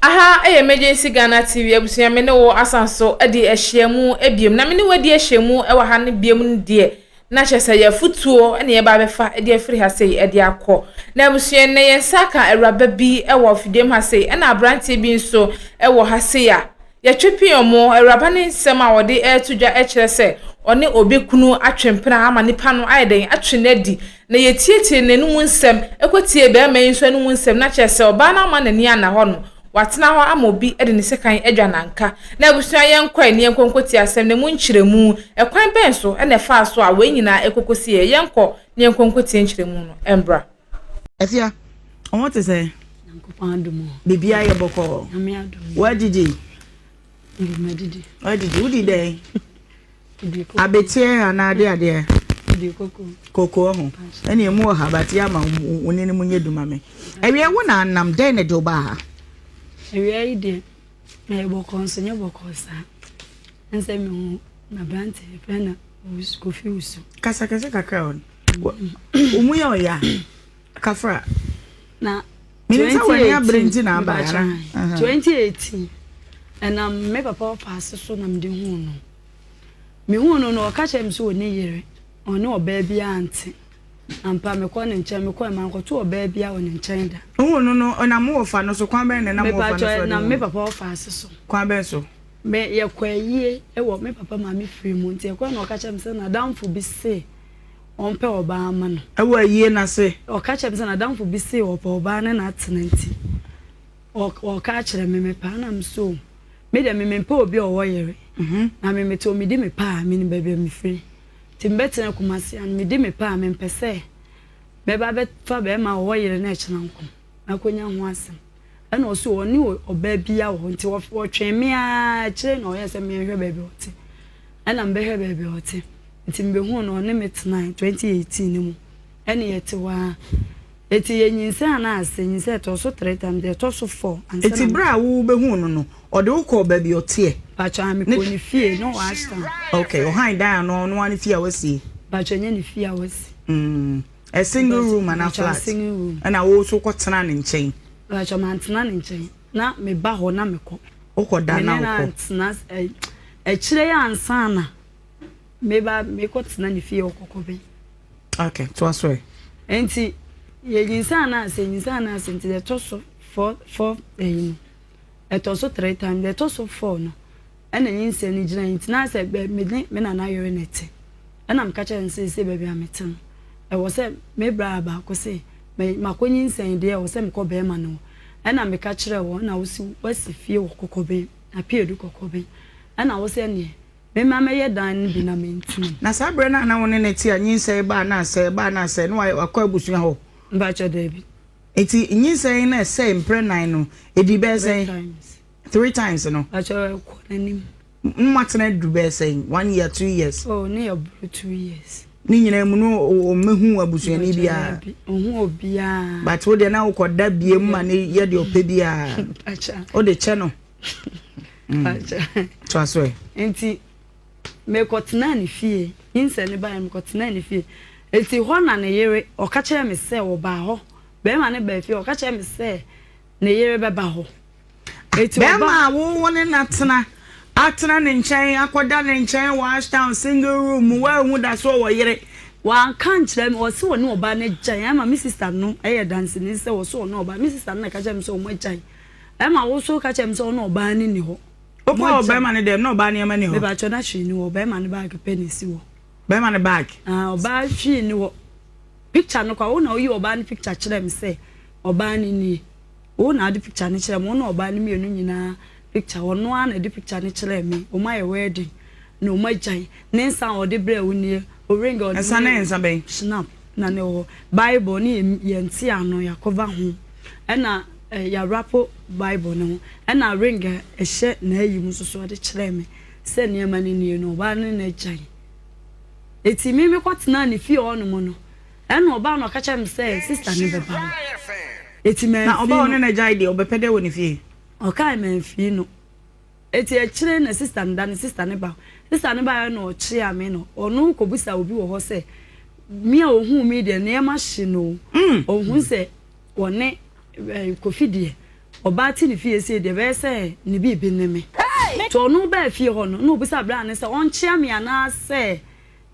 Aha emergency Ghana TV abusua me ne wo asanso de ehyiamu ebiem na me ne wadi ehyiamu e wa ha ne biem ne de na kyese ya futuo ne ye ba befa de afiri ha sei de akọ na abusua ne ye saka awraba bi e wo fidem ha sei na abrantie bi nso e wo ha sei ya ye twepiomo awraba ne nsem a wo de etudwa e kire se one obekunu atwempena ama nipa no ayeden atwenadi na ye tietie nenum nsem ekotie be ma nso nenum nsem na kyese oba na ama nani ana ho no watena ho amobi de ne sekan adwananka na abusua yenkwa ne yenkonkoti asem ne mu nkyiremu ekwan ben so na fa so a we nyina ekokosi yenko ne yenkonkoti nkyiremu no embra afia on te say nankopandum bibia ye boko ame adum what did you medidi what did you dey abetie anade ade koko ho ene emu habati ama wonene munye duma me ewe wo na nam den ne do ba ha ewe ide na boko nsonye boko sa nse me hu na brante pena Kofi usu kasa kakra on umu yo ya kafra na minisa wani abrenti na aba ya 2018 and me papa pass so na mde hu no me hu no no ka chem so oni yere oni oba bia ante ampa me ko ne nche me ko ma ko to oba bia oni nchen da hu no no na mo fa no so kwan ben na mo fa no so na me papa pass so kwan ben so me ye kwaye e wo me papa ma me free mu nte ko na o ka chem se na damfo bi se on pe oba ama no e wo yie na se o ka chem se na damfo bi se o pe oba na na tenanti o ka kire me pa na mso me de me pe obi o wo yere na me to me di me pa me ni bebe me free timbetena kumasi an me di me pa me mpese be ba be fa be ma wo yere na ekena nko akonya ho asem ana oso oni oba bia wo nti wo twen me a kire na o yese me hwe bebe oti ana mbe hwe bebe oti nti mbe hu no ne metena 2018 ni mu ene yete wa eti yenyinse ana ase nyinse to so 3 times de to so 4 ansa eti bra wo be hu no no ode wo ko bebe oti e bacha mi ko ni fie no wa asta okay o han dan no ani fie awasi bacha nya ni fie awasi a single room and a flat and I also got tena ne nchen bacha man tena ne nchen na me ba ho na me ko o ko da na ko tena e kire ya ansa na me ba me ko tena ne fie okoko be okay to aswe enti ye nyinsa na ase nti de to so 4 e to so 3 times de to so 4 no ena nyinsa ni gina nti na ase me na na yore nete ena m kacha nse be bia metem e wo se me bra ba ko se me makonyi nse de e wo se me ko be ma no ena me ka kire wo na wo si fie wo kokobe na piedu kokobe ena wo se ne me ma me ye dan bi na me nti na sabre na woni nete a nyinsa ba na ase no akọ abusu ho mbacha David eti nyinsa na se mpre nan no edi be se 3 times no acha ko nanim mmatena du be se 1 year 2 years oh ne ya 2 years ni nyina mu no o mehu abusu ni bia ohu obia but wo de na wo koda biem ma ne ye de ope bia acha o de che no acha to aswe enti me kotena ni fie inse ne ba me kotena ni fie eti ho na ne yere o ka kire me se wo ba ho be ma ne ba fie o ka kire me se ne yere be ba ho eti be ma wo ne na tena atena ne nchen akoda ne nchen wash down single room wa hu da so wo yere wa kan kire me o se wo ne oba ne gyan ama me sister no e dance ni se wo so no oba me sister na ka kire me se wo mo gyan ama wo so ka kire me se wo no oba ni ho o ko oba ma ne dem no oba ne ma ni ho me ba cho na hwe ni wo be ma ne bag penny si wo be ma ne bag oba hwe ni wo picture no kwa wo na oyi oba ni picture kire me se oba ni wo na ade picture ni kire me wo na oba ni mienu nyina picture wono an ade picture ni kire me o my wedding no my gyan ne nsan o de bre wo ni o ring on nsan ne nsan be snap na ne wo bible ni ye nti ano ya cover ho na ya rapo bible no na ring ehye na ayi mu so de kire me se ne ma ni no ba ne na gyan eti mi kwatena ne fie ono mo no ena oba no ka chem se sister ne be ba eti me na oba ono na gyan de obepede wo ne fie o kai me fie no eti e kire na sister nda ne sister ne ba no o kire ame no onu ko busa obi wo ho se mi a ohun mi de ne ma hye no ohun se wone Kofi de oba ti ni fie se de be se ni bi bi ne me to no ba fie ho no obi sa bra ne se on chia me ana se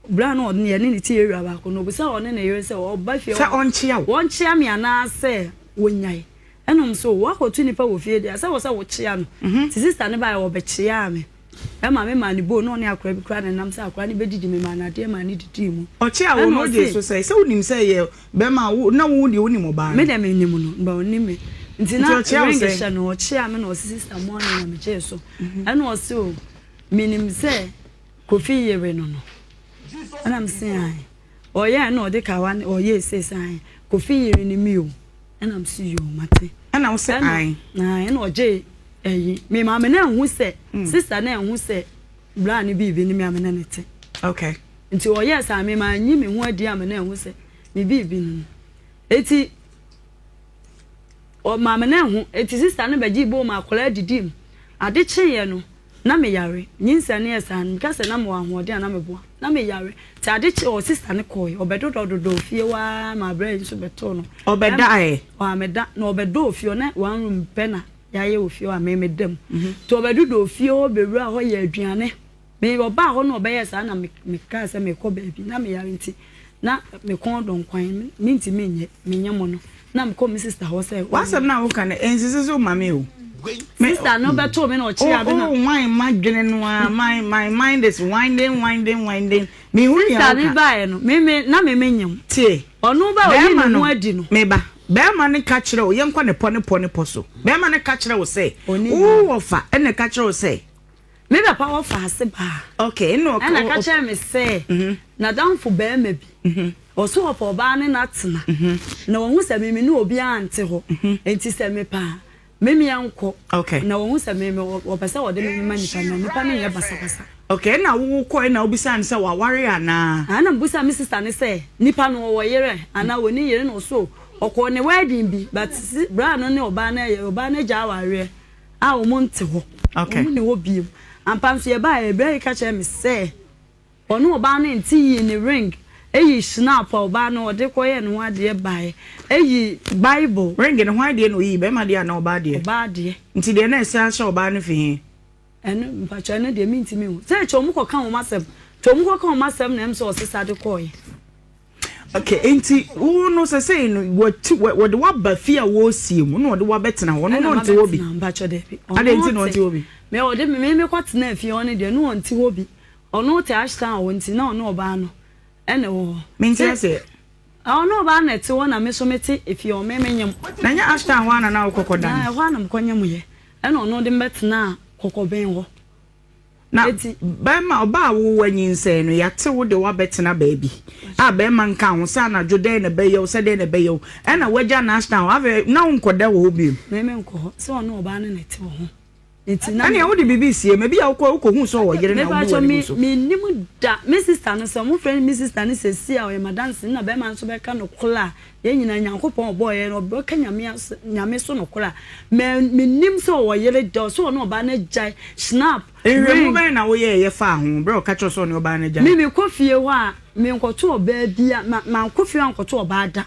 bra no ne ne ti ewura ba ko no obi sa one ne yere se oba fie se on chia me ana se wonyai enom so wa ko tu ni pa wo fie de asa wo sa wo chia no ti sister ne ba wo be chia me e ma me ma ni bo no ne akora bi kra ne nam se akora ne be didi me ma na de ma ni didi mu o chia wo no de so se unim se ye be ma wo na wo de unim ba me de me nim no ba onim me nti na ring sha no o chia me no sister mo na me che so e no so minim se Kofi yere no no ana am se ai o ye no de ka wan o ye se sai Kofi yere ni mi o ana am se yo mate ana wo se ai na e no je eyi me ma me na hu se sister na hu se bra ni bi ni me am na nete okay nti o yes a me ma nyi me hu adi am na hu se me bi ni eti o ma me na hu eti sister no beji bo ma kola didim ade cheye no na me yare nyinsa ne esan ka se na mo ahode na me boa na me yare ti ade che o sister ne koy obedodo fie wa ma bra so beto no obedai o ameda na obedo fie na one room pena yaye ofie wa me dem to obedodo fie o bewura ho ya aduane me oba ho no obeye sa na me ka se me ko baabi na me yare nti na me kon don kwan me nti me nye me nyemo no na me ko me sister ho say wasam na wo kan ensisi so mame o sister no beto me no chia be na why imagine no my mind is winding me hu ya sister ni bae no me na me nyem tie onu ba o ni no adi no me ba be ma ne ka kire o ye nkwa ne po so be ma ne ka kire o say wo fa ene ka kire o say me ba pa wo fa ase ba okay no na ka kire me say na down for be ma bi o so for ba ne na tena na wo hu se me ni obi ante ho enti se me pa memi anko okay na wo hu se me wo pese wo de me ma nipa na nipa ne ye basa okay na wo ko na obisa ne se wa ware ana ana busa me sister ne se nipa no wo yere ana wo ni yere no so okọ ne wedding bi but bra no ne oba na ja ware a wo monte ho okay wo ne wo bi ampam so ye ba e bra ka che me se ono oba na nti yi ne ring eyi snap oba na ode koye no ade bae eyi bible ring ne ho ade no yi be ma de na oba de nti de na esa sha oba no fi eno mpacha na de minti mi ho se chomu ko kan o masem chomu ko kan o masem na em so sisa de koye okay enti wo no say no what de wa ba fia wo sie mu no de wa betena ho no nti wo bi mpacha de bi ade nti no nti wo bi me o de me kwatena fie one de no nti wo bi ono te ashtan wo nti na ono oba no ene wo minti say ono oba na te wo na me so meti ifie o me nyam na nya ashtan wa na kokodan na ho na mkonyam ye ene ono de betena kokoben wo na ba ma oba wo wanyinse no yate wo de wa betena baabi a ba ma nka ho sa na jode na be yo se de na be yo ena waja na ashtan ave na nkoda wo bi me nko so ono oba na te wo ho enti na ani wo de BBC me bia wo ko hu so wo yere na wo me nimu da me sister no so mo friend me sister no se si a o ma dance na be ma so be ka no kola ye nyina nyankopon boy no be ka nyame so no kola me nim so wo yere do so no ba na jai snap ring mo na wo ye fa ho bro ka cho so no ba na jai me kofie ho a me nkoto oba bia ma kofie nkoto oba da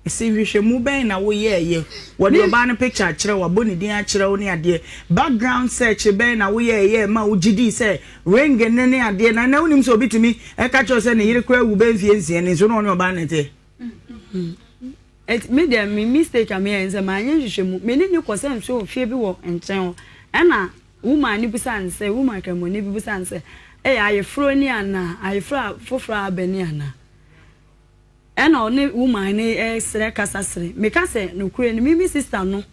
esi hwehwe mu ben na wo ye wo de oba na picture kire wo boni din a kire wo ne ade background search ben na wo ye ma wo gidi say ring ne ade na wonim so obitumi e ka cho say ne yire kwa wu ben fie nsie ne so no oba na te et me dem me mistake am here nse ma anye hwehwe mu me ni ko say so fie bi wo nchen e na woman ni busa nse woman ka mo ni bi busa nse e ayefro ni ana ayefro fofra abani ana ena one woman ni sere kasasere me ka se no kure ni mi sister no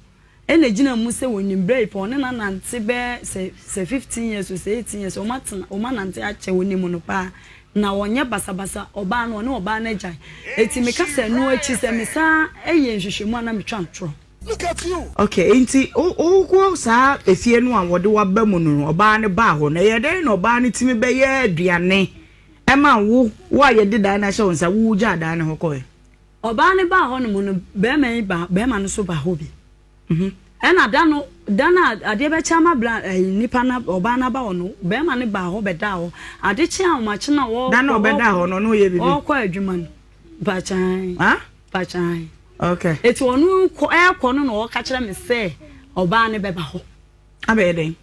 ena gina mu se wonim break on na nante be se 15 years or 18 years o ma nante ache wonim no pa na wonye basabasa oba no ne oba na jai eti me ka se no achi se me sa eye nhwehwemu na me twantro look at you okay enti o ko sa efie no a wode wa ba mu no oba ne ba ho na ye den no oba ne timi be ye aduane ema wo ye dida na hye wonsa wo ja da ne hokoe oba ne ba ho no mu no be ma no so ba ho bi ena dana ade be chama bla nipa na oba na ba ho no be ma ne ba ho be da ho ade chi a ma chi na wo dana obe da ho no ye bibi o ko adwuma no ba chan ha ba chan okay eti onu ko no no ka kire me se oba ne beba ho abeden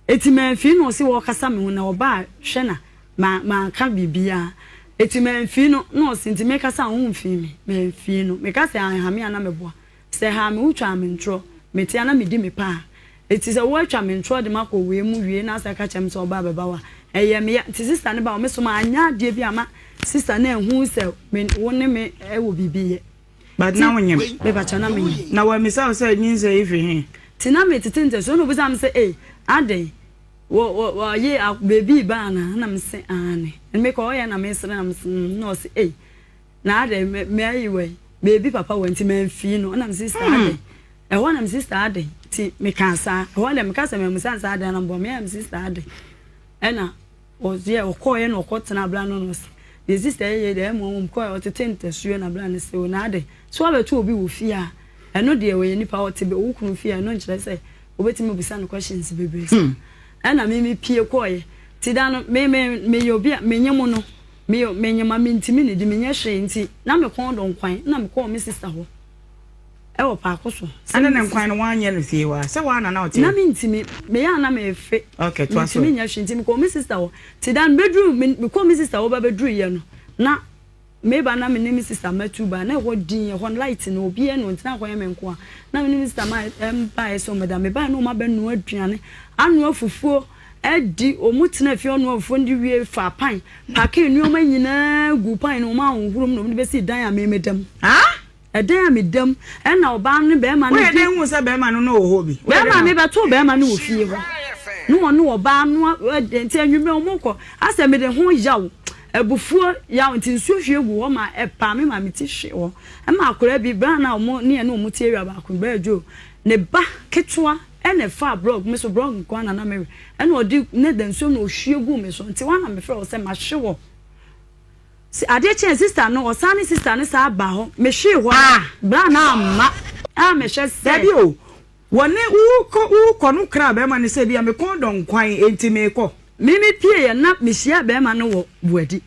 eti man fi no se wo kasa me ho na oba hwe na ma ka bibia eti man fi no no sinti me kasa ho mfi me man fi no me kasa ha me ana me boa se ha me utwa me ntro me ti ana me di me pa eti se wo atwa me ntro de makọ we mu wie na asa ka chem se oba beba wa eye me ti sister ne ba me so ma anya de bi ama sister na hu se me woni me e wo bibiye but na wonyem be ba chana me na wa me say nyinze ifi he ti na me titinte so no bi sam se ade wo ye baby ba na me se ane me ko ya na me sere na me no se na ade me ayiwe baby papa wanti me fi no na me sister ade e ho na me sister ade ti me kansa e ho na me kansa me musansa ade na mbo me sister ade ena o ye o ko ye no ko tena bla no no the sister ye de mo ko o titinte suo na bla ne se o na ade so abetu obi wo fi a eno de we nipa o tebe wo kunu fi a no nkyere se obetimi obisa no questions bebe ana me pie koye ti da no me yobi me nyemo no me nyema me ntimi ne di me nye hwe nti na me kon do nkwan na me call me sister ho e wo pa akoso ana ne nkwan no wanye no fie wa se wa na o ti na me ntimi me ya na me fe okay to aso me nya hwe nti me call me sister ho ti da bedroom me call me sister ho ba bedroom ye no na me ba na me ne me sister matu ba na ho din ho light no obi e no ntina ho ye me nko a na me ne sister ma ba e so me da me ba no ma ba no aduane anu afufuo edi omutena fi onu afufuo ndi wie fa pan pake nuoma nyina gu pan no ma honhurum no be si dan a me medam edan a medam e na oba no be ma no we den hu se be ma no no ho bi be ma me beto be ma no wo fie ho no oba no enti anwume omukọ ase me de ho yawo ebufuo yawo nti nsuo hwie gu wo ma e pa me ma me ti hwe wo e ma akora bi bra na omo ne no omuti ewia ba akon ba adwo ne ba ketwa ene fa blog me so blog nko na me ene odi ne den so no hwie gu me so nti wana me frɛ o se ma hwe wo si ade chen sister no o sani sister ne sa ba ho me hwe ho bra na ma me hwe se bi o wone wo ko no kra be ma ne se bia me kon do nkwan enti me ko mimi pie ye na me hia be ma no wo buadi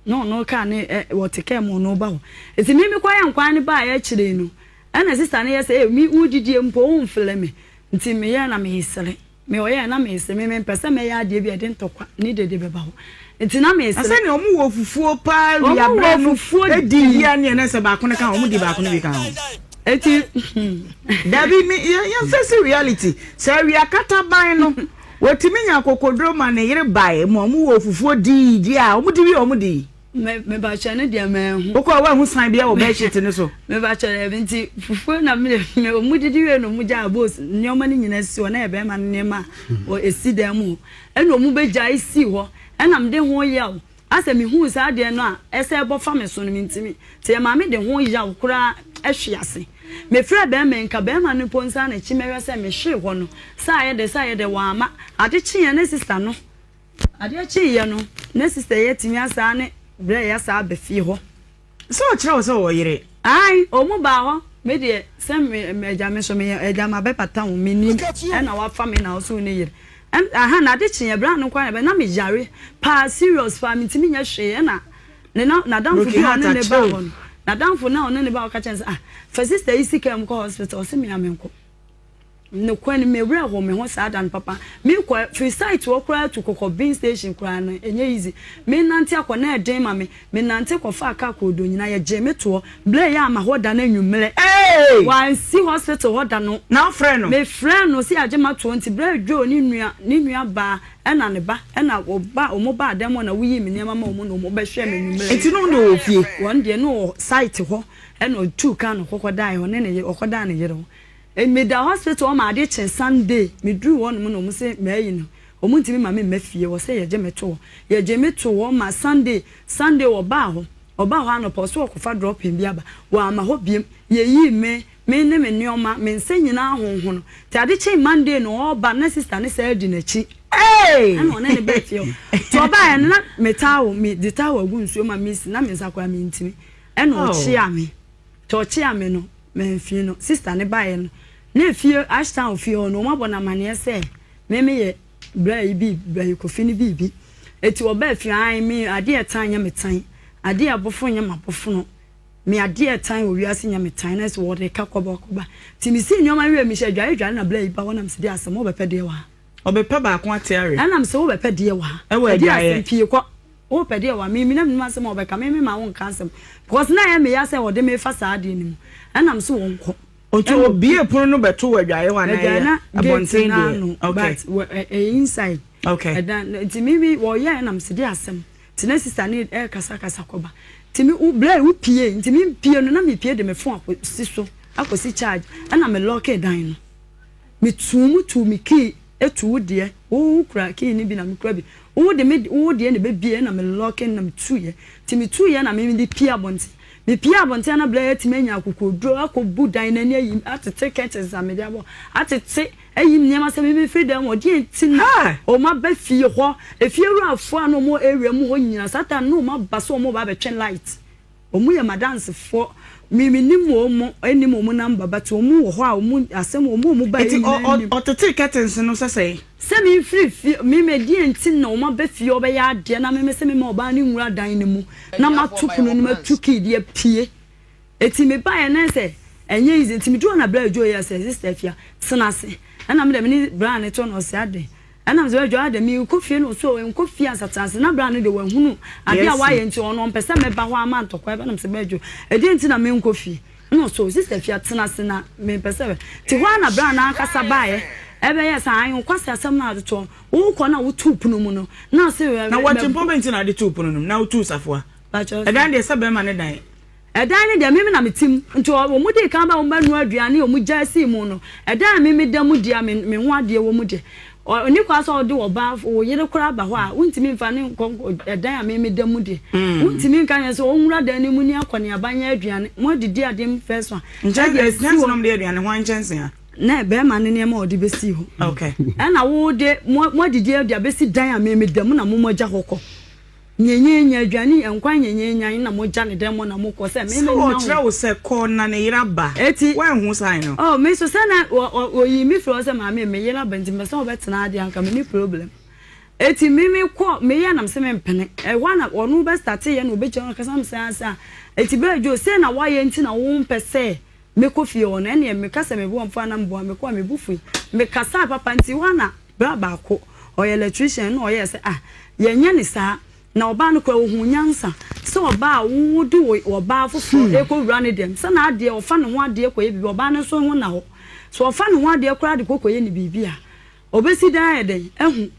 no ka ne wo teke mo no ba ho enti mimi kwa ya nkwan ne ba ya kire no ana sister ne ye se mi udidie mpo wo mfele me nti me ya na me hisere me oya na me hisere me pese me ya de bia de ntokwa ni de beba ho nti na me hisere ase ne omu wo fufuo pa wi abra no edi ya ne na se ba ko ne ka omu di ba ko ne bi ka ho eti dabi me ya face reality se wi akata ban no wotimi nya kokodro ma ne yire bae mo omu wo fufuo di a omu di bi omu di me ba chane dia me hu boko wa hu san bia wo be shit ne so me ba chane nti fufuo na me omudidi we no muja boss nyoma ni nyina si o na e be ma ne ma o esi dem ho ena omu be ja isi ho ena me de ho yawo ase me hu sa de no a ese bo fa me so no ntimi te ma me de ho yawo kura ehwe ase me fra be me nka be ma ne ponsa na chi mewe se me hwe ho no sa ye de wa ma ade chi ye ne sister no ade chi ye no ne sister ye timi asa ne bra ya sa be fi ho so kire so wo yire ai omu ba ho me de se me ja me so me eja ma be pata wo me ni e na wa fa me na so ne yire aha na de chi ye bra no kwa be na me jare pa serious fa me timi nya hwe na ne na dan fu bi na ne ba ho na dan fu na one ne ba o ka chen fa sister isi kem ko hospital se me amenko no kwani me wura ho me ho sa dan papa me kwa free site wo kra to kokko bin station kra no enye easy me nante akọ na eden ma me nante ko fa aka ko do nyina ye je me to ble ya ma ho da na nwumle wan si hospital ho da no na friend no me friend no si aje ma 20 ble dwo ni nua ba ena ne ba ena oba omo ba dem na wuyi me nema ma omo no omo be hwe me nwumle enti no ndo ofie one day no site ho ena two kan kokko dai ho ne ne okoda ne yere ho me da hospital ma ade chen Sunday me dru won mo no mo se me ayi no omu ntimi ma me mafie wo se ye je meto wo ma Sunday wo ba ho anopo so okofa dropping bia ba wa ma ho biem ye yi me ne me nioma me nse nyina ahonho no ti ade chen Monday no oba na sister ne say di na chi ana one ne be fie to ba ya na metawo me ditawo agu nsuo ma miss na me nsakwa me ntimi eno chi ame to chi ame no me fie no sister ne ba ye no na fie ashtown fie no ma bona mane se me ye bra bi bra kofi ni bi eti oba fie an me ade etan nya metan ade abofo nya mabofo no me ade time we wiase nya me time na so wo de ka koba ti mi si nyoma wi mi hye dwan na bla iba wonam se de asem wo be pede wa obepa ba ko atiare anam se wo be pede wa e wo adwaye pie ko wo pede wa mi na mi asem wo be ka me ma won ka asem because na ya me ya se wo de me fa sa ade ni mu anam se won ko ojo bie pono no beto wa adwaye wa na ya abonten de okay but inside okay ti mi wo ya anam se de asem ti na sister ni kasa koba ti mi u bla u pie ti mi pie no na mi pie de me fon akosi so akosi charge ana me lock dan no me tu mi key etu de wo kura key ni bi na me kura bi wo de ne be bie na me lock na me tu ye ti mi tu ye na me di pie abonti me pie abonti na bla ti me nya akokodro akobu dan na ni ayi atete curtains na me de abo atete ayi nyama se me freedom o di tin o ma ba fie ho e fie ru afo ano mo area mu ho nyina satan no ma ba so mo ba be twen light o mu ye madance fo mi ni mo eni mo number but o mu ho a o mu asem o mu ba yi o tete curtains no se mi free mi me di entin na o ma ba fie o ba ya de na me se me ma o ba ni nwura dan ni mu na ma tupuno ni ma tuki de pie eti me ba ye na se enye izi eti mi do na bra jo ya se sister fia tena se ana me dem ni bra ne to no se ade ana me se jo ade mi ko fie no so en ko fie asatase na bra ne de wahunu ade a wa ye nti ono mpese me ba ho ama ntokwa e ba na se ba jo ede nti na me nko fie no so sister fia tena se na me mpese ti ho na bra na akasa ba ye ebe yes an kwase asem na adoto wo ko na wo tupu no mu no na se na watching point na de tupu no na wo tu safo a edan de se be ma ne dan edan ne de me na metim nti o mu de kan ba wo ba nu aduane o mu jasi mu no edan me de mu dia me ho ade wo mu de oni kwa so de wo ba wo yire kura ba ho a untimi mfa ne edan a me de mu de untimi nkan ye so o nwura dan ne mu ni akone abanya aduane mo didi adem first one nje no de aduane ho anchense ha na be ma ne ma odi besi ho okay na wo de mo didi aduane besi dan a me de mu na mo moja hokọ nyenye aduane enkwan nyenye na mo ja ne dem na mo ko se me me o tire wo se ko na ne yira ba wa hu sai no oh me so se na o yi mi fro se ma me yira ba nti me se obetena ade anka me ni problem eti me ko me ya nam se me mpene wa na onu be start ye na obeje on kasa me se asa eti be jo se na wa ye nti na wo mpese me ko fie on ene me kasa me bo mfa na mbo me ko me bufu me kasa papa nti wa na bra ba ko o electrician no o ye se ye nya ni sa na oba no kwa hu nyansa se oba wo du oba fofo e ko wura ne dem se na ade ofa ne ho ade ko ye bi oba ne so ho na ho so ofa ne ho ade kora de kokoye ne bibia obesi dan eden ehu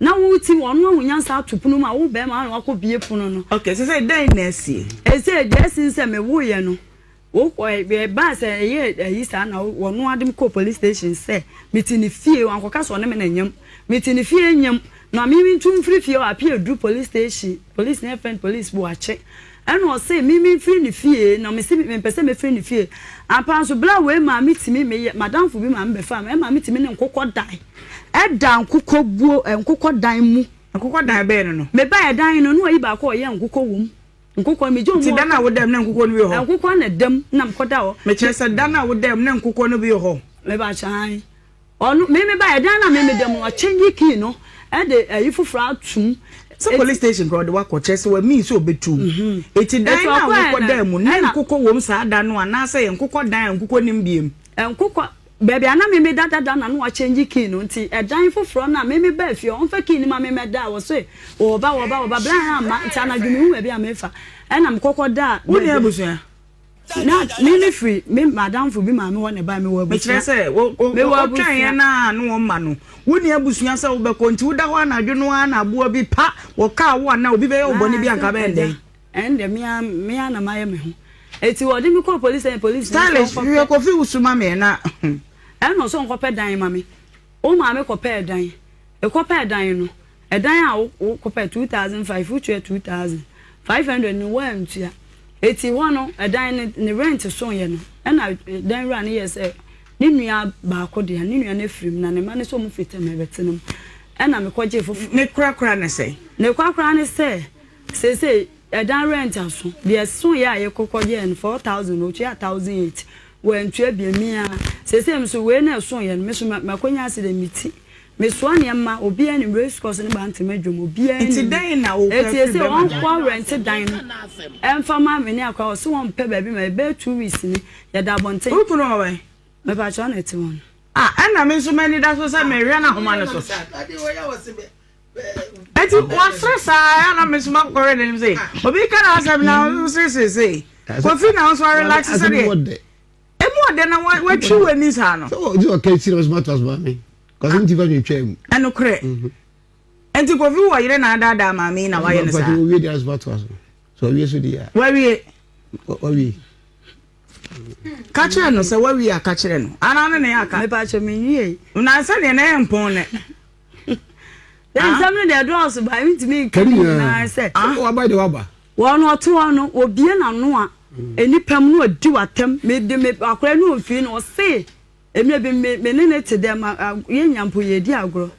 na wo ti wono hu nyansa atopunu ma wo be ma na ko bie punu no okay se dan na sie e se de sinse me wo ye no wo ko be ba se ye yi sa na wono adem ko police station se mitini fie wankoka so ne me na nyam mitini fie nyam na mimi tum free fie appear do police station police ne friend police bo ache eno say mimi free ni fie na me se me pese me free ni fie apa so bla we ma mitimi me madam fu bi ma mbe fa ma mitimi ne nkokọ dan e dan nkokọ buo nkokọ dan mu nkokọ dan be no me ba dan no no yi ba ko ye nkokọ wom nkokọ me jo mo ti dan na wo dem na nkokọ no bi ho nkokọ na dem na mkoda ho me kire se dan na wo dem na nkokọ no bi ho me ba chan onu me ba dan na me dem o change key no ede ayifufra atum so police station crowd wa ko chese wa mi so betu eti dan na wo ko dan mu na nkokọ wom sa dan no ana se nkokọ dan nkokọ nim biem nkokọ baby ana me dada na no wa change key no nti edan fufro na me ba fie on fa key ni ma me da wo so wo ba bla ha ma nti ana dwumi hu ba me fa na mkokọ da wo ne abusu na me free me madam fu bi ma me wo ne ba me wo abusu me kire se wo twan ya na no wo ma no wo ne abusu ya se wo be ko nti wo da ho na dwunu na aboa bi pa wo ka wo na obi be ye oboni bi anka be ndey ende me na ma ye me ho eti wo de mi ko police stylish you ko fi usuma me na no so nko pe dan ma me o ma me ko pe dan e ko pe dan no e dan a wo ko pe 2005 wo tue 2500 ni wa ntua eti wono e dan ni rent so ye no e na dan ra ni yes e ni nua ba ko de ni nua na frim na ne ma ne so mu fite me betenum e na me ko je fofu ne kura ne sei ne kura ne sei se e dan rent aso de so ye a ye kokoje 4000 o chia 1008 when tue bi mi a se so we na so ye me so makonya ase de miti me so ne ma obi ani race course ne ba ntema dwom obi ani Enti dan na wo eti ese on kwa rent dan no emfa ma me ne akwa so won pe ba bi ma be 2 weeks ni ya da bonte Upu no we. me ba cho na eti won Ana me so mani da so say me hwe na homa no so. Eti wa stress ana me so ma kore dem say. Obi ka na asem na say. Kofi na so relax say dey. Emu de na wa twi wani sa no. So you okay serious matters ba me. Cause you go to twem. Eno kre. Enti kofi wo yire na ada ma me na wa ye ne sa. But we dey as matters. So we so dey. Wa We ka kire no say wa wi aka kire no. Ana ne ya aka. me ba cho me wie Na say ne na empon ne. then some dey do us ba me timi Kari na say wa ba de wa ba. won oto no obie na no a enipam no adi watem me de me akora no ofi no se emi be me ne te dem ye nyampo ye di agoro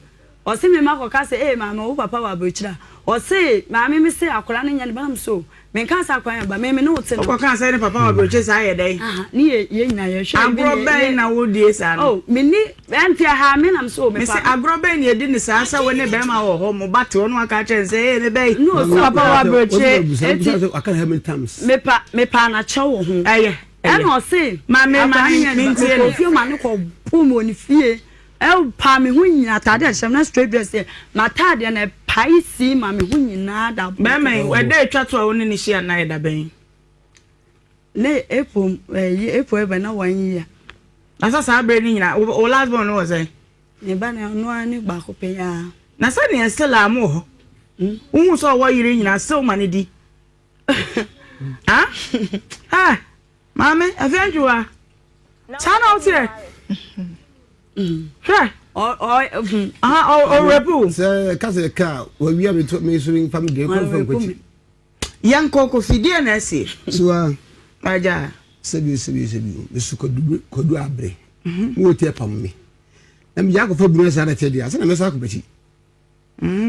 o se me makoka se mama wo papa wa bochira o se mama me se akora ne nyane bam so me kan sa kwan ba me ne wote no Ko kan say ne papa wa boche sa ye dai. ni ye nyina ye hwe Agro ben na wo die sa no. oh me ni antia ha me nam so me Me say agro ben ye di ni sa sa wo ne be ma wo ho mo bate wo no aka chen say me be. no so Papa wa boche. I can how many times. me pa na che wo ho Aye. and o se Ma me ntie ko fie ma ne ko pumo ni fie pa me hu nyina tade a hyem na straight dress ma tade na pai si ma me hu nyina da Be me we dey twa to wo ne ni hia na ye da ben. le epo ebe na wan yi ya Na sa bre ni nyina o last born no say. ne ba na no ani gba ko pe ya Na sa ne still am ho. Wu so wo yire nyina still ma ne di. Ha? Ha. Mama, afianjuwa. Sana otire. Hwe. O repu. Say kase ka we wi am to me so in family dey come from Kochi. Yanko ko fidie na ese. So Aja. sebi me su kodu abre. Wo tie pam me. Na me yakofo bunu sa na tie dia. Say na me sa ko bachi.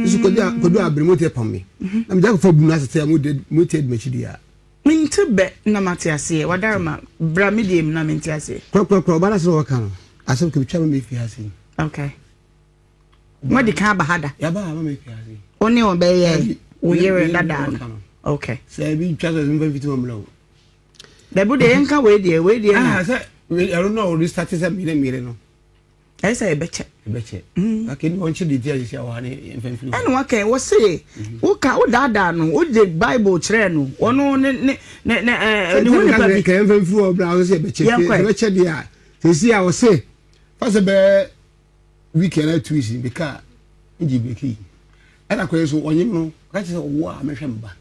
Su kodu abre mo tie pam me. Na me yakofo bunu sa tie mo tie machi dia. Minti be na mate ase. Wadarma bra medium na minti ase. Kro ba na so waka no. Asem ke bitwa me fi ase. Okay. Mo di kan ba hada. Ya ba ma me fi ase. Oni o be ye. O yere dada. Okay. Say bi twa so me fi mo mlo. Da bu de enka we de na. Say I don't know restart say me no. I say be che. Be che. Akini won chi di dia sia wa ne mfamfiri. Ene wa kan wo say wo ka wo dada no wo de bible kire no ono ne wo ni pa bi kan mfamfiri o bra wo say be che. Be che dia. Say see I was say first be weekend 2 weeks because nji be ki. Ana ko so onyim no ka che wo a mehwe mba.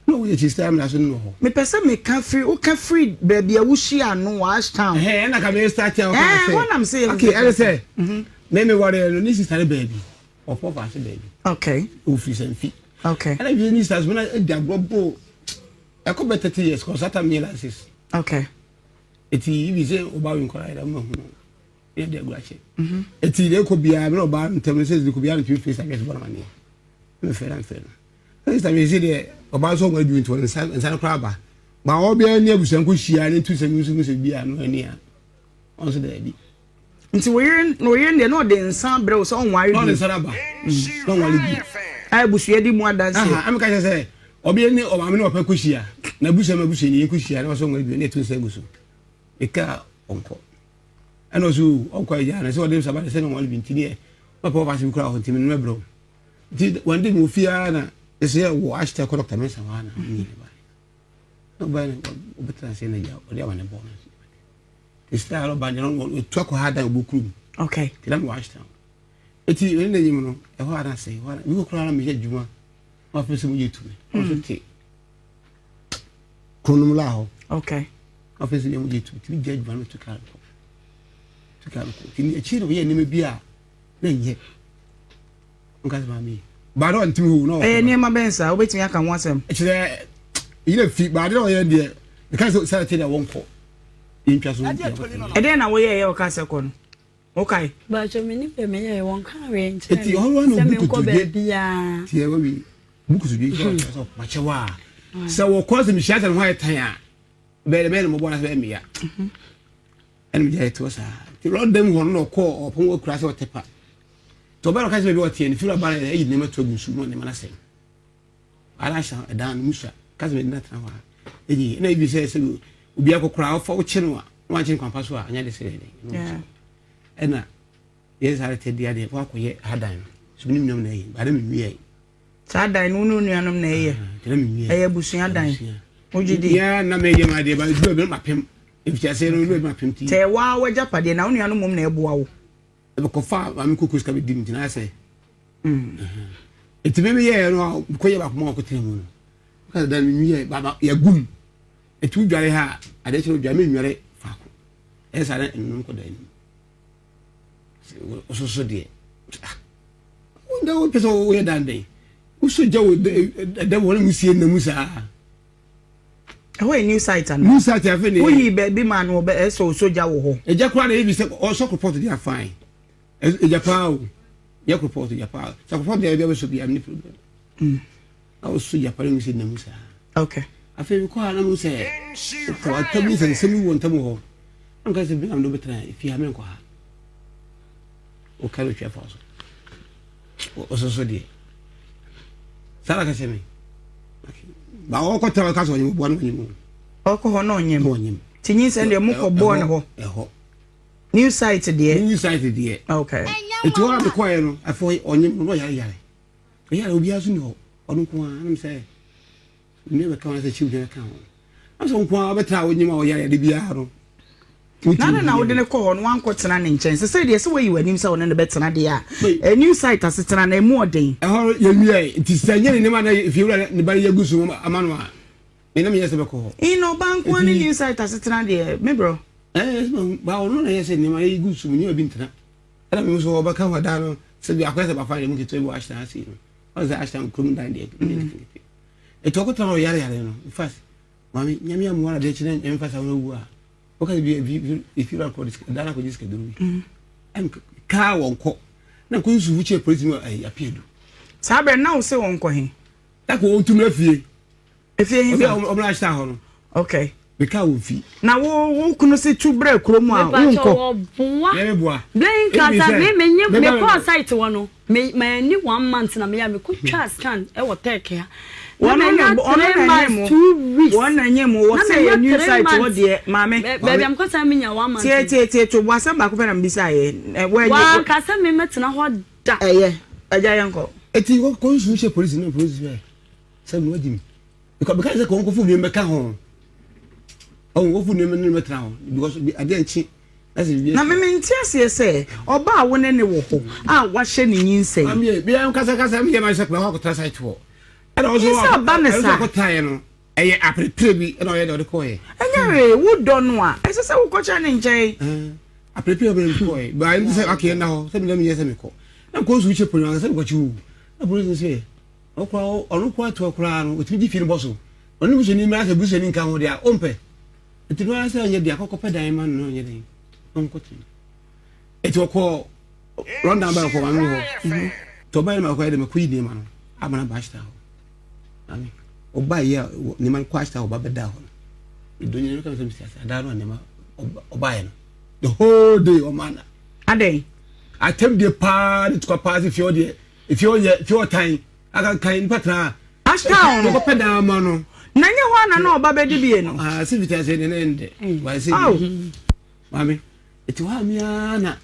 No we just time na so no. Me pese me ka free o ka free baby a wo hia no wash town. Na ka me start here o ka say. What I'm saying. Okay, I say. Me worry no this is baby. Or papa say baby. Okay. O free sem fi. Okay. And if you need stars when I go I come better 30 years cause that me license. Okay. Eti we say oba we nkwara da mo hu. E dey go ache. Eti dey ko bia me oba ntem say dey ko bia no face against bona mani. Me fair. This time you see the oba so ngwa du into nsan kwara ba. Ba obi ani abusan ko hia ne tu sami so bia no ani a. On so dey bi. Nti we yen de no de nsan bre so onware No bi. nsan ba. No wale bi. Ai busue di mu adanse. Am ka say obi ani oba me no pa ko hia. Na busa ma busa ni ko hia na so ngwa bi ne tu nsan guso. Eka onko ano so onko ya na so dem sabade se no wale bi ntini e papa pa se kura ho ntimi no bro di wande mo fia na ese wo ashta ko doctor mesa wana ni ba no ba ne obeta se na ya o dia wana bon ista alo ba no to ko hada obukuru Okay. ti dan ashta eti ne nyim no e ho ara se wana bi ko kura na me je djuma ma fe se mo yetu o so ti konum la ho Okay. office ni mo yetu ti judge ban to car ti ni chiro ye ni me bia na nye nka ma mi ba do ntimi hu no Ni ma bensa obetimi aka ho asem. chire ile fi ba do ye de because say tell won ko intwa so E dey na wo ye o ka se ko no. Okay. ba cho me ni pe me ye won kan re nche eti ho no buku to be bia ti e wi buku to bi so ma chewa so wo ko se mi shata no ha tan a be mo bona se be mi ya en mi je to sa ti ro dem ho no ko opon wo kura se otepa to ba ro ka se be wotie ni fira ba na e ne mato gunsu mo ne mana se ala sha dan musa ka se be na tra wa eji na ibi se obi akokora ofo wo chi no a wa chi kwampa so a anya de se de ena yes ara te dia de wa ko ye hadan so nim nyam na yi ba de mi wi sa dan no no nuanom na eye eye busua dan ojidi ya na me ye ma de ba du be mapem if you say no be mapem ti te wa japade na nuanom mom na eboa wo e ko fa am kukus ka be dim ti na say eti me ye no ko ye ba ko mo ko temu no ka dan mi ye baba ya gum etu dware ha ade che dware me nware fa ko e sa na nnum ko dan so de wonder what person we dan dey uso jawo de wona musie na musa Who new site and new site afi ni we be man wo be so jawo ho eja kwa na ebi se o so report dey fine eja pa o ya report eja pa so report dey be so bi am ni problem I so ja pa musie na musa okay afi ko na musa ko atabi se semi won tamu ho am ka se bi am do betra fi ha men ko ha o kalo twa fa o so dey sala ka semi ba o ko tawa ka so nyi bo no nyi o ko ho no nyem tinyi se le mu ko bo ne ho new site there okay etu ora de koye no afo onyem no yare obi asu ni ho onu ko am say me be ka se chiu de ka ho am so ko abeta onyem o yare de bia ro na wo de ne ko ho no wan ko tena ne nchen se se de se we yi wanim se wo ne be tena de a new site asetena na emu oden ho ye wie nti sanye ne ma na fi wura ne ba ye gusu amano a me na me yese be ko ho ino banko ani new site asetena de me bro ba ono na yese ne ma ye gusu ni obi ntena ala me so oba ka wada no se bi akwese ba fa ne mu ke to bo ashta asi no o za ashta krum dan de e to ko to yare no in fact mami nyami am wala de chine em fa sa wo wu a okay if you record this dana ko jiske duru em ka wonko na ko nsu wuche police mu ai apiedu sabe na wo se wonko he ta ko ontum afie he o bla sta ho no okay be ka wo fi na wo kunu se tu bra kromu a wonko me boa blank kata me ko site wo no me ni 1 month na me ya me ko twa scan e wo take ya one anyem wo say a new site wo de mame baby am kwata me nya 1 month tie to wasa ba ko pe na mbisa ye wa ka se me metena ho da aja yanko eti ko nsu che police na police be say no dim because say ko fu ni me ka ho o wo fu ni me metena ho because ade nchi na me ntia se oba wo ne wo ho a wa hye ni nyinsei am ye bi am kasa me ma se kla ho ko tra site wo and also ko tie no eye aprepre bi na oye de ko ye enyawe wo do no a ese se wo ko cha ne nchen aprepre bi ko ye ba im se akye na ho se me me yese me ko na ko su che ponu se ko chu na police se o kwa onu kwa to kwa no o ti di fi no boso onu bu se ni ma se bu se ni nkan ho de a ompe ti no ase anye de akoko pedan ma no nye de on ko ti e ti ko run down ba ko ma no ho to ba ma ko ye de me ku yi de ma no amana ba sta ho ami oba ye ni man kwasta oba beda ho idonye no ka se misiasa da no ne ma oba ye no the whole day o mana adey atem de pa de to pass if you time aka kan patra ashtown no peda ma no na nye ho na na oba bedi bie no se vitase ne ende wa se mami eti wa mi ana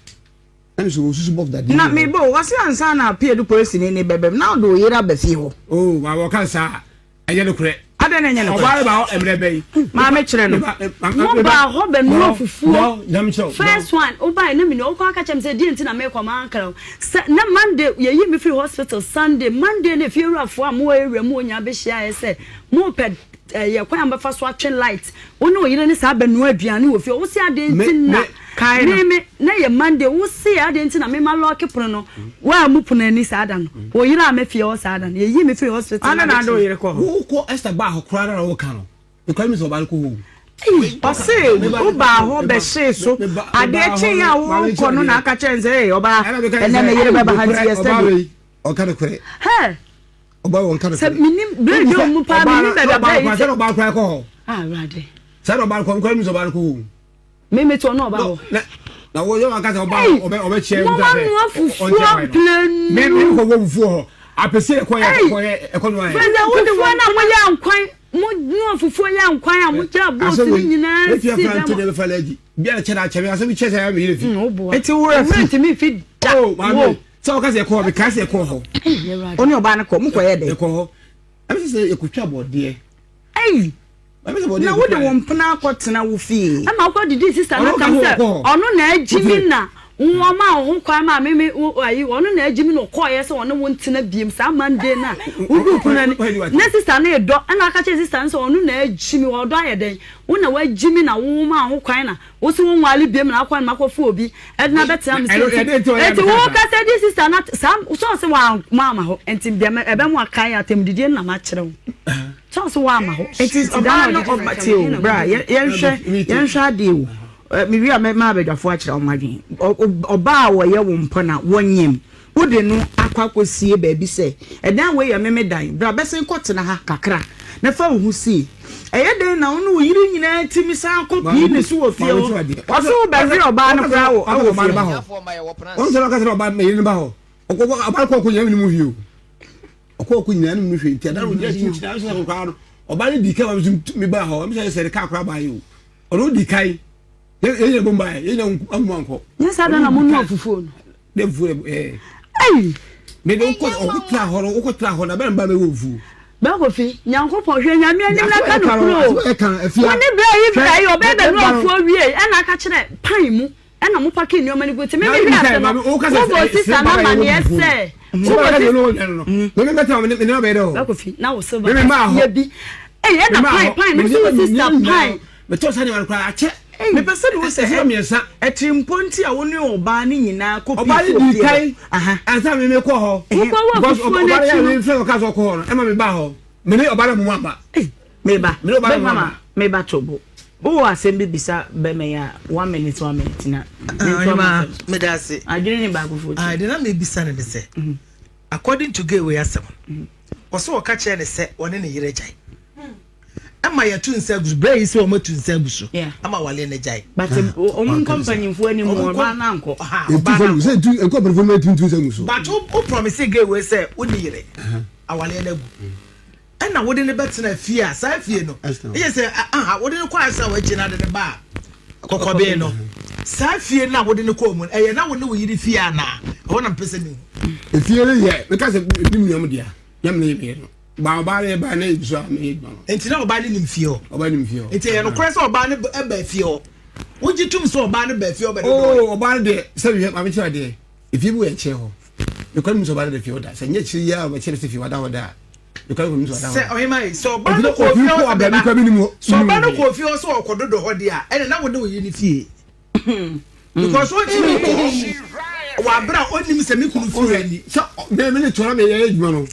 I'm so both that. Na me bo wasi ansa na appear do police ni bebem na do yira ba fi ho. Oh, ma wo kan sa. Aye no kure. Ade na nya no. Oba ba emre be. Ma me kire no. Mo ba ho be no fufuo. First one, oba na me no ko aka chem say di nti na me ko ma ankara. Na Monday ye yi me free hospital Sunday, Monday na fi ruafo a mo ewre mo nya be hia ye say mo pe ye kwa am be fa so atwen light. Wo no yire ni sa ba no aduane wo fi. Wo si ade nti na me na ye Monday wo see ade nti na me ma lock pono no wa mu pono ani sa ada no wo yira me fie wo sa ada no ye yi me free hospital ana na do yire ko wo ko Esther ba ho kra na wo ka no e kwa mi so ba ko wo o se wo ba ho be se so ade chi ya wo ko no na aka chenze oba ene me yire ba ba hanti yesterday o ka no kure he oba won ka no se minim bre do mu pa minim be ba se no ba kra ko ah rade se no ba ko mi so ba ko wo me to no ba ho na wo yo akasa oba che mama no fufuo plan me ko wo fufuo apese ko ye economy friend wo de wo na mo ya nkwan mo no fufuo ya nkwan a mo ja boss ni nyina si da mo to fa laji bia chera chebe aso bi che say me fi eti wo fi me fi oh mama so ka se ko be ka se ko ho oni oba na ko mo ko ye de ko ho abi se ekutwa bode na wo de wo mpena akotena wo fie ama ko didi sister na kam se ono na agimi na nwoma ho kwa ma me ayi ono na agimi no ko ye se ono wo ntena biem sa mande na wo group na sister na edo na aka che sister so ono na agimi wo do ayeden wo na wa agimi na wo ma ho kwan na wo se wo nwale biem na akwa na makofu obi e na betia me se eti wo ka se di sister na sam so se wa mama ho enti biem e be mo akan atem didi na ma kire wo so wa ma ho eti oba no obatio bra yenhwe ade wo mi wi ma abedwafo akira o madwen oba a wo ye wo mpo na wonyem wode no akwakosie ba bi se edan we ye memedan bra besen kotena ha kakra na fa wo husi eye den na wo yiri nyina timi san kopi ne so wo fie wo so ba wi oba no bra wo awo fie ba ho on so ka se oba me yiri ba ho okoko oba ko nyam ni mu fie okoko nyina ni mu fie ti adaro je chinchina so ko aro oba ni dike wa mi ba ho mi se ka akra ba yi o ro dikai ye bomba ye amanko yes ada na munno fufuo no de fufuo me de ko o tra ho na ba mba me wo fu ba ko fi nyankopon hwe nyame anim na ka no kuro woni bra yi oba be no afuo wie e na ka kire pan mu e na mo pake ni o mani go te me bi ase no wo sister na ma ne ese no me beta me na be do ba ko fi na wo so ba ye bi e na pan no so sister pan me to sa ni man kwa ache me pese de wo se he miensa etimponti a woni oba ni nyina kopi oba ni di kai asa me ko ho because oba ya me fe ka so ko ho e ma me ba ho me ni oba na mu amba me ba mama me ba tobo wo asem bi bisa be me ya 1 minute na me da se adwene ni ba ko fo I dey na me bisa ne se according to gay we asem oso o ka che ne se one ne yire jai ama ya tu nsagusu bra isi o ma tu nsagusu ama wale ne jai but o company fo ani mo ba na nko oba na say tu enko perform tu nsagusu but o promise gay we say o ni yire awale na gu na wode ne betena fie a sa fie no e say wode ne kwa asa wa gina de ba kokobe no sa fie na wode ne ko mu e na wode wo yiri fie ana ho na mpese ni e fie le ye because bi mu yam dia yam ne be no ba le ba na iso me ba no enti na oba ne nim fie o oba nim fie o enti ye no kore so oba ne ba fie o wo gitum so oba ne ba fie o be do oba de se bi ma me tira de e fie bu ye che ho e kwa mu so oba de fie o da se nye chi ya ba chere se fie wada wada e kwa mu so wada se o hima so oba no ko fie o ba kwa bi ni mu so oba no ko fie o so okododo ho de a e na wo de wo yi ni fie because what you wa bra onim se me kunu fie ni so me ne tora me ye adwuma no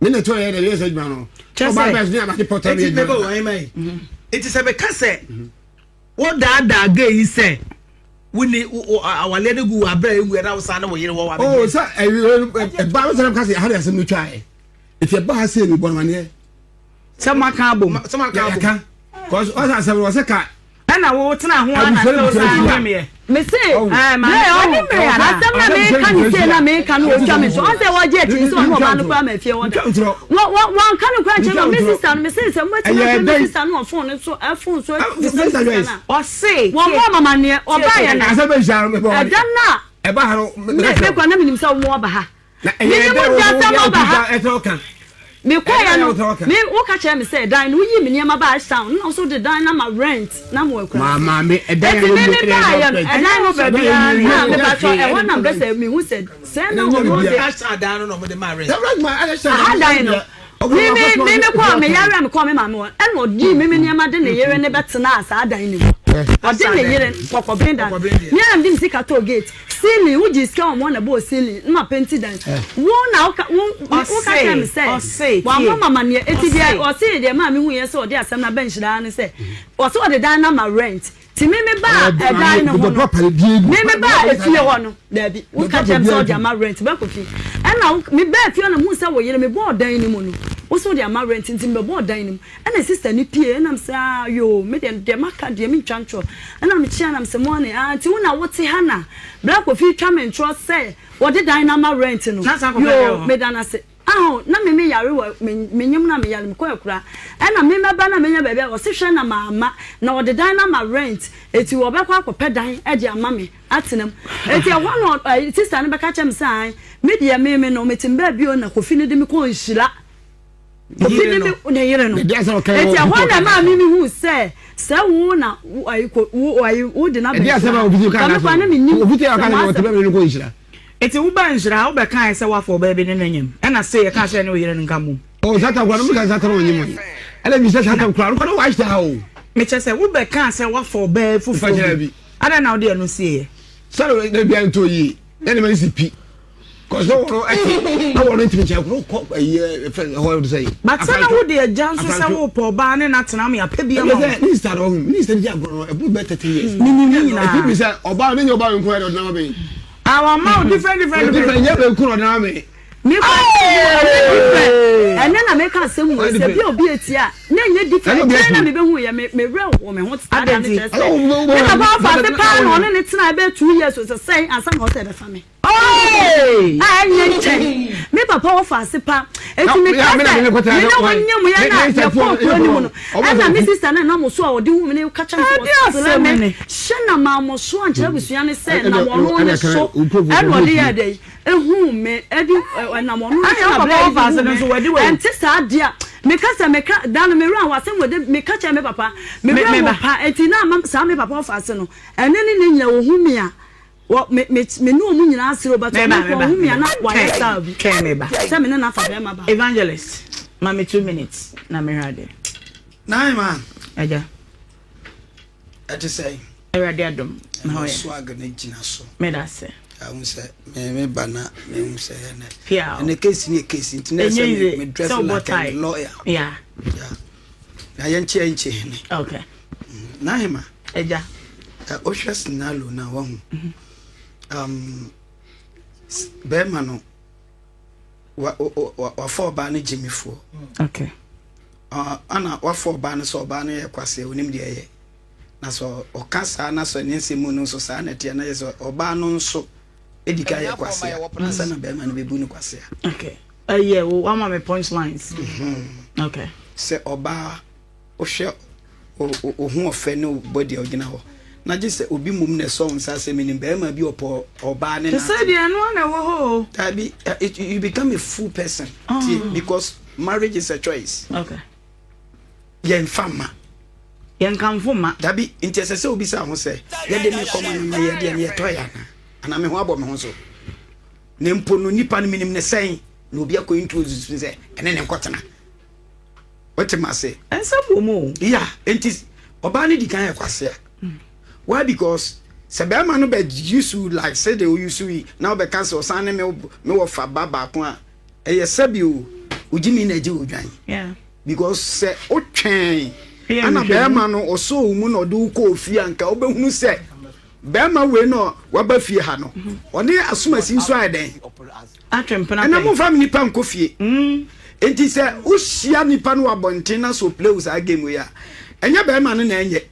me ne tora ye de ye adwuma no oba ba ni abati portal ye me go hima it is a be kase wo da ga yi se woni awale ne gu abra engu na wo sa na wo yire wo wa oh so ba wo sana kase ha de asem no twa e if ba ha se ni bon mane sama ka bom cause o sa se wo se ka ana wo tena ho ana so sa me me say ma oni me ya asem na me kan say na me kan o twa me so on say wo je tin so no ba no kwa ma fie wo won kan kwa che no me sister no me say se mo ti me sister no phone so phone so o say wo mama ne o ba ya na asem be jaro me bo dan na e ba ha no me kwa na minim say wo ba ha e mo ja sa mo ba ha e to kan me kwaya no me wo ka che me say dan no yi me niam ba sound no so the dan na ma rent na mo ekura mama me e dan no no ba bia na me ba to e wona be say me who said say no wo dey hashtag dan no mo de ma rent that's my understand ha dan no me kwa me yare me kwa me mama e no di me niam de ne yere ne betena asa dan ni o de ne yere kokobin dan me am dim sika to gate silly uji ska o mo na bo silly na penti dan wo na wo ka tell say wa mama ne eti dia o say dia ma me hu ye so de asem na bench da ne say o so de dan na ma rent ti me ba e dan no me ba e fie ho no da bi wo ka tell so dia ma rent ba ko fi e na me ba fie no hu say wo yere me bo dan ni mo no so dey ama rent nti me bo dan nim na sister ni pie na am say yo me dey maka dey me twantwo na me chia na am say mo ne anti wo na wote ha na black of you twa me ntro say wo dey dan na ama rent no yo me dan na say na me yare wo me nyim na me yare me koyakura na me meba na me nya bebe wo se hwe na mama na wo de dan na ma rent eti wo be kwa akopɛ dan e de ama me atenam eti e ho no sister ne be ka chem sai me de me no metim ba bio na kofi ne de me ko nhira kofi ne me na yere no eti e ho na ma me hu se wo na wo de na be dia se ba obi ka na obi te aka na wo te be me ko nhira eti wo ba nhira wo be kan se wa for baby ne nanyam na say e ka se ne wo yere nka mum o sata kwa no mi ka sata no nyim ala mi sata kwa no ko wa sta o me che se wo be kan se wa for baby fufu ada na wo de no see sorry na bia nto yi na me si pi cause no no I want to mention ko how to say but say na wo de janso se wo po ba ne na tena me apɛ bia ma minister di agro e bu better 3 years ni na e bi say oba ne oba nko e do na me our mouth different yeah be ku na me me ko na make asem wo se bi obi etia na nye different na me be hu ya me re wo me ho tada ne just me ka ba fa te pa no ne tena be 2 years so say asa na o se be fa me me papa wo fa se pa eti me ka me na wonyam ya na ya ko ko ni mu no na me sister na mo so a wo de hu me ne ka chan so me shena ma mo so anjira busua ne se na wo no ne so e no de ya dey ehu me edi na mo no na bra fa se so wadi we enti sa dia me ka se me ka dan me ran wa se mo de me ka cha me papa me pa eti na ma sa me papa fa se no ene ni nya wo hu me a me no mu nyina asiro but me ko hu me na wa ya serve can me ba say me na fa be ma ba evangelist mama 2 minutes na me rade nine man aja ati say erade adom na ho ya swag na gina so me da se am say me bana me say na pia and the case ni case na say me dress like a lawyer yeah na yenche ni okay nine man aja o hwes na lo na wa hu Bema no wa for ba ne jimifo okay ana wa for ba ne so ba ne yakwase onim de ye na so o kasa na so ne nsemu no so sa na tie na ye so oba no nso edika yakwase na sa na bema no bebu ne kwase okay yeah one more punchlines okay se oba o hwe o hu ofe ne body ogina ho na just obi mum na so nsa se menim be ma bi opo oba ne na say the no na wo ho tabi you become a full person because marriage is a choice okay yen fama yen kan fuma tabi intese obi sa ho se ye de me koma no ye de ne toya na me ho abo me ho so ne mpo no nipa no menim ne sen na obi akọ introduce se ene ne nkotena what ma say ensa bomo yeah entis oba ne di kan yakwase why because sebema no be use like say they use we now be cancel san me wo fa baba ko a eye sabi o ujimi na ji odwan yeah because se o twen ana bema no oso mu no do ko fi anka obehunu se bema we no waba fie ha no oni asoma sin so aden atwempena na mo family pan ko fie enti se o hia nipa no abonten na so play us game we a enya bema no na enye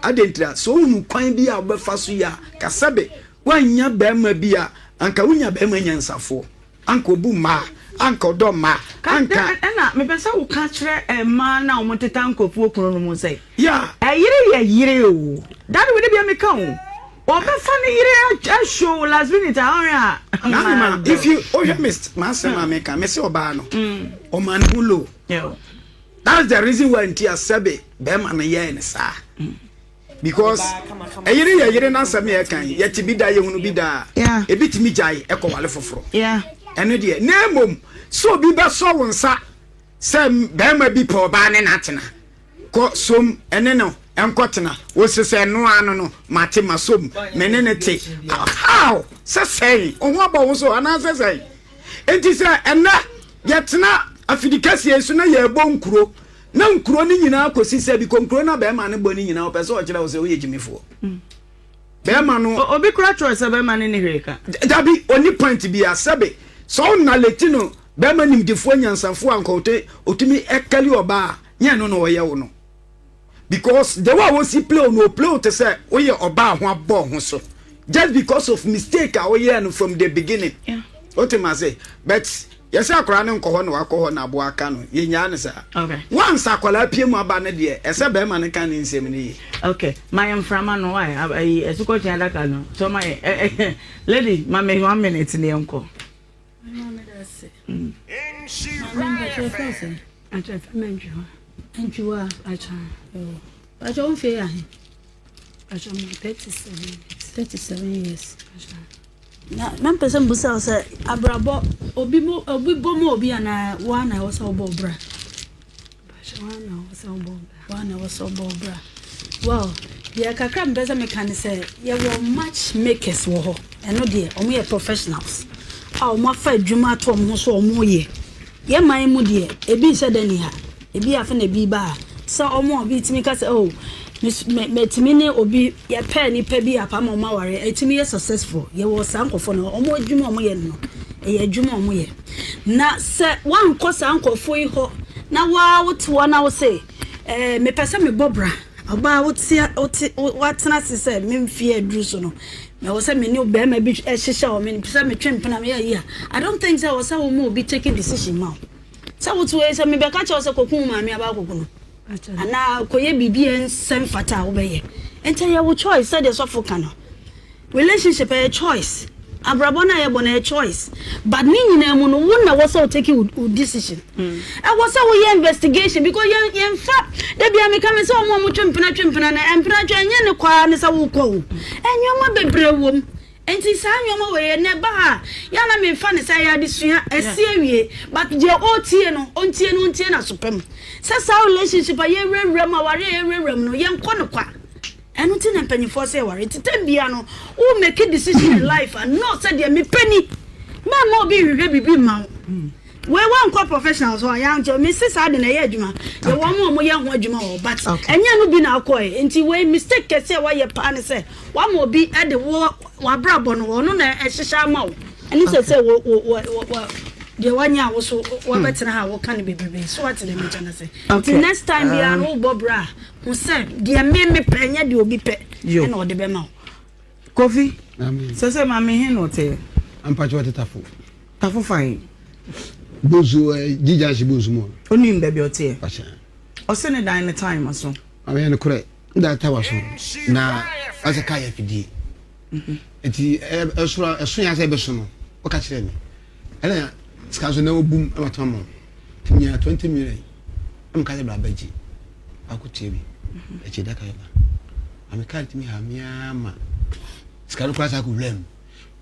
adentra so unu kwan bi a obefa so ya kasabe wanya bema bi a anka wunya bema nyansafo anka obu ma anka odo ma anka na me pesa wo ka kire ma na o moteta ankofu okunu no mo say ya yire o dad we dey be me kan o be fa ne yire show last minute a na if you missed masema me kan me say oba no o man hulo yeah that's the reason why ntia sabe bema na ye ne sa because yire na asame e kan ye ti bida ye hunu bida e bitimi jai e ko wale foforo yeah eno de na emom so bi be so wonsa sem bema bi po ba ne natena ko som ene no enkotena wo sese no anu no mate masom menene te how say o ho aba wo so ana say enti say ena yetena afidikasi enso na ye bo nkuro na nkuro ni nyina akosi se bi konkuro na be ma ne boni nyina o pese o kire wo se wo ye jimifo be ma no obi kura choice be ma ne ni hweka dabi oni point bi asabe so na letino be ma nim defo nyansafo ankote otumi ekali oba nya no no ye wo no because the way we see play no play to say we oba ho abo ho so just because of mistake we no from the beginning what am I say but yes akora ne nko ho no akọ na abo aka no ye nya ne sa okay once akola pie mu aba ne de ese be ma ne kan ne nsem ne okay my frama no why esuko tia daka no so my lady ma me 1 minute ne enko mama that's it acha femenju anjuwa acha acha on fe ya acha 37 years na mpesa mbusa se abrabo obi bomo obi ana wana wo so bobra wana wo so bobra wow ya kakra mpesa mekane se ye wo match makers wo ho eno de omo ye professionals a omo afa adwuma to omo so omo ye man mu de ebi se dani ha ebi afa na bi ba so omo obi timi ka se oh metimi ne obi ye pe ni pe bi apa ma ma ware etimi ye successful ye wo sankofo no omo adwuma omo ye no ye adwuma omo ye na se wan ko sankofo yi ho na wa woto na wo se me pese me bobra oba watena se me mfie adru so no me wo se me ni oba ma bi ehihya o me pese me twempena me ya I don't think so was how mo be taking decision now so woto e se me be ka che o se kokun ma me aba kokun ana koye bibi ensem fata wo be ye enta ye wo choice said the sofo kana relationship a choice abrabona ye bona a choice but ni nyina mu no wona wo so take decision e wo so wo investigation because ye fa da bia me come so mo twempena na empena twenye ne kwa ne sa wo ko enyoma bebre wom enti sa nyoma we ne ba ya na me fa ne sa ya disua esiewie but je otie no ontie na sopem sa relationship ye rewrem aware ye rewrem no ye nko ne kwa enu ti na mpanyifo se ware titambia no wo make a decision in life and not say dey me penny ma mo bi hwehwe bibi ma we wan ko professionals so ya njo me sisa de na ye adwuma ye wo mo ye ho adwuma o but enya no bi na akoy enti we mistake kese wa ye pa ne se wa mo bi e de wo wa brabo no no na ehihya ma wo eni se wo de wanya wo so wa betina ha wo kan bebebe so what le me jana say the next time bi an wo bobra who said de me penya de obi pe e na ode be ma Kofi se ma me hin no te ampa chwa tafo fine bozu jija shi bozu mo oni mbe bi ote pacha o se ne dan the time aso awe ne kure nda ta waso na asa kaya fidi enti esu ya se be so no o ka kire me ele skazo na obum amatamo tinya 20 million am ka bra baji akutie bi e che daka ba am ka timi ha miama skazo kwa sa ku blem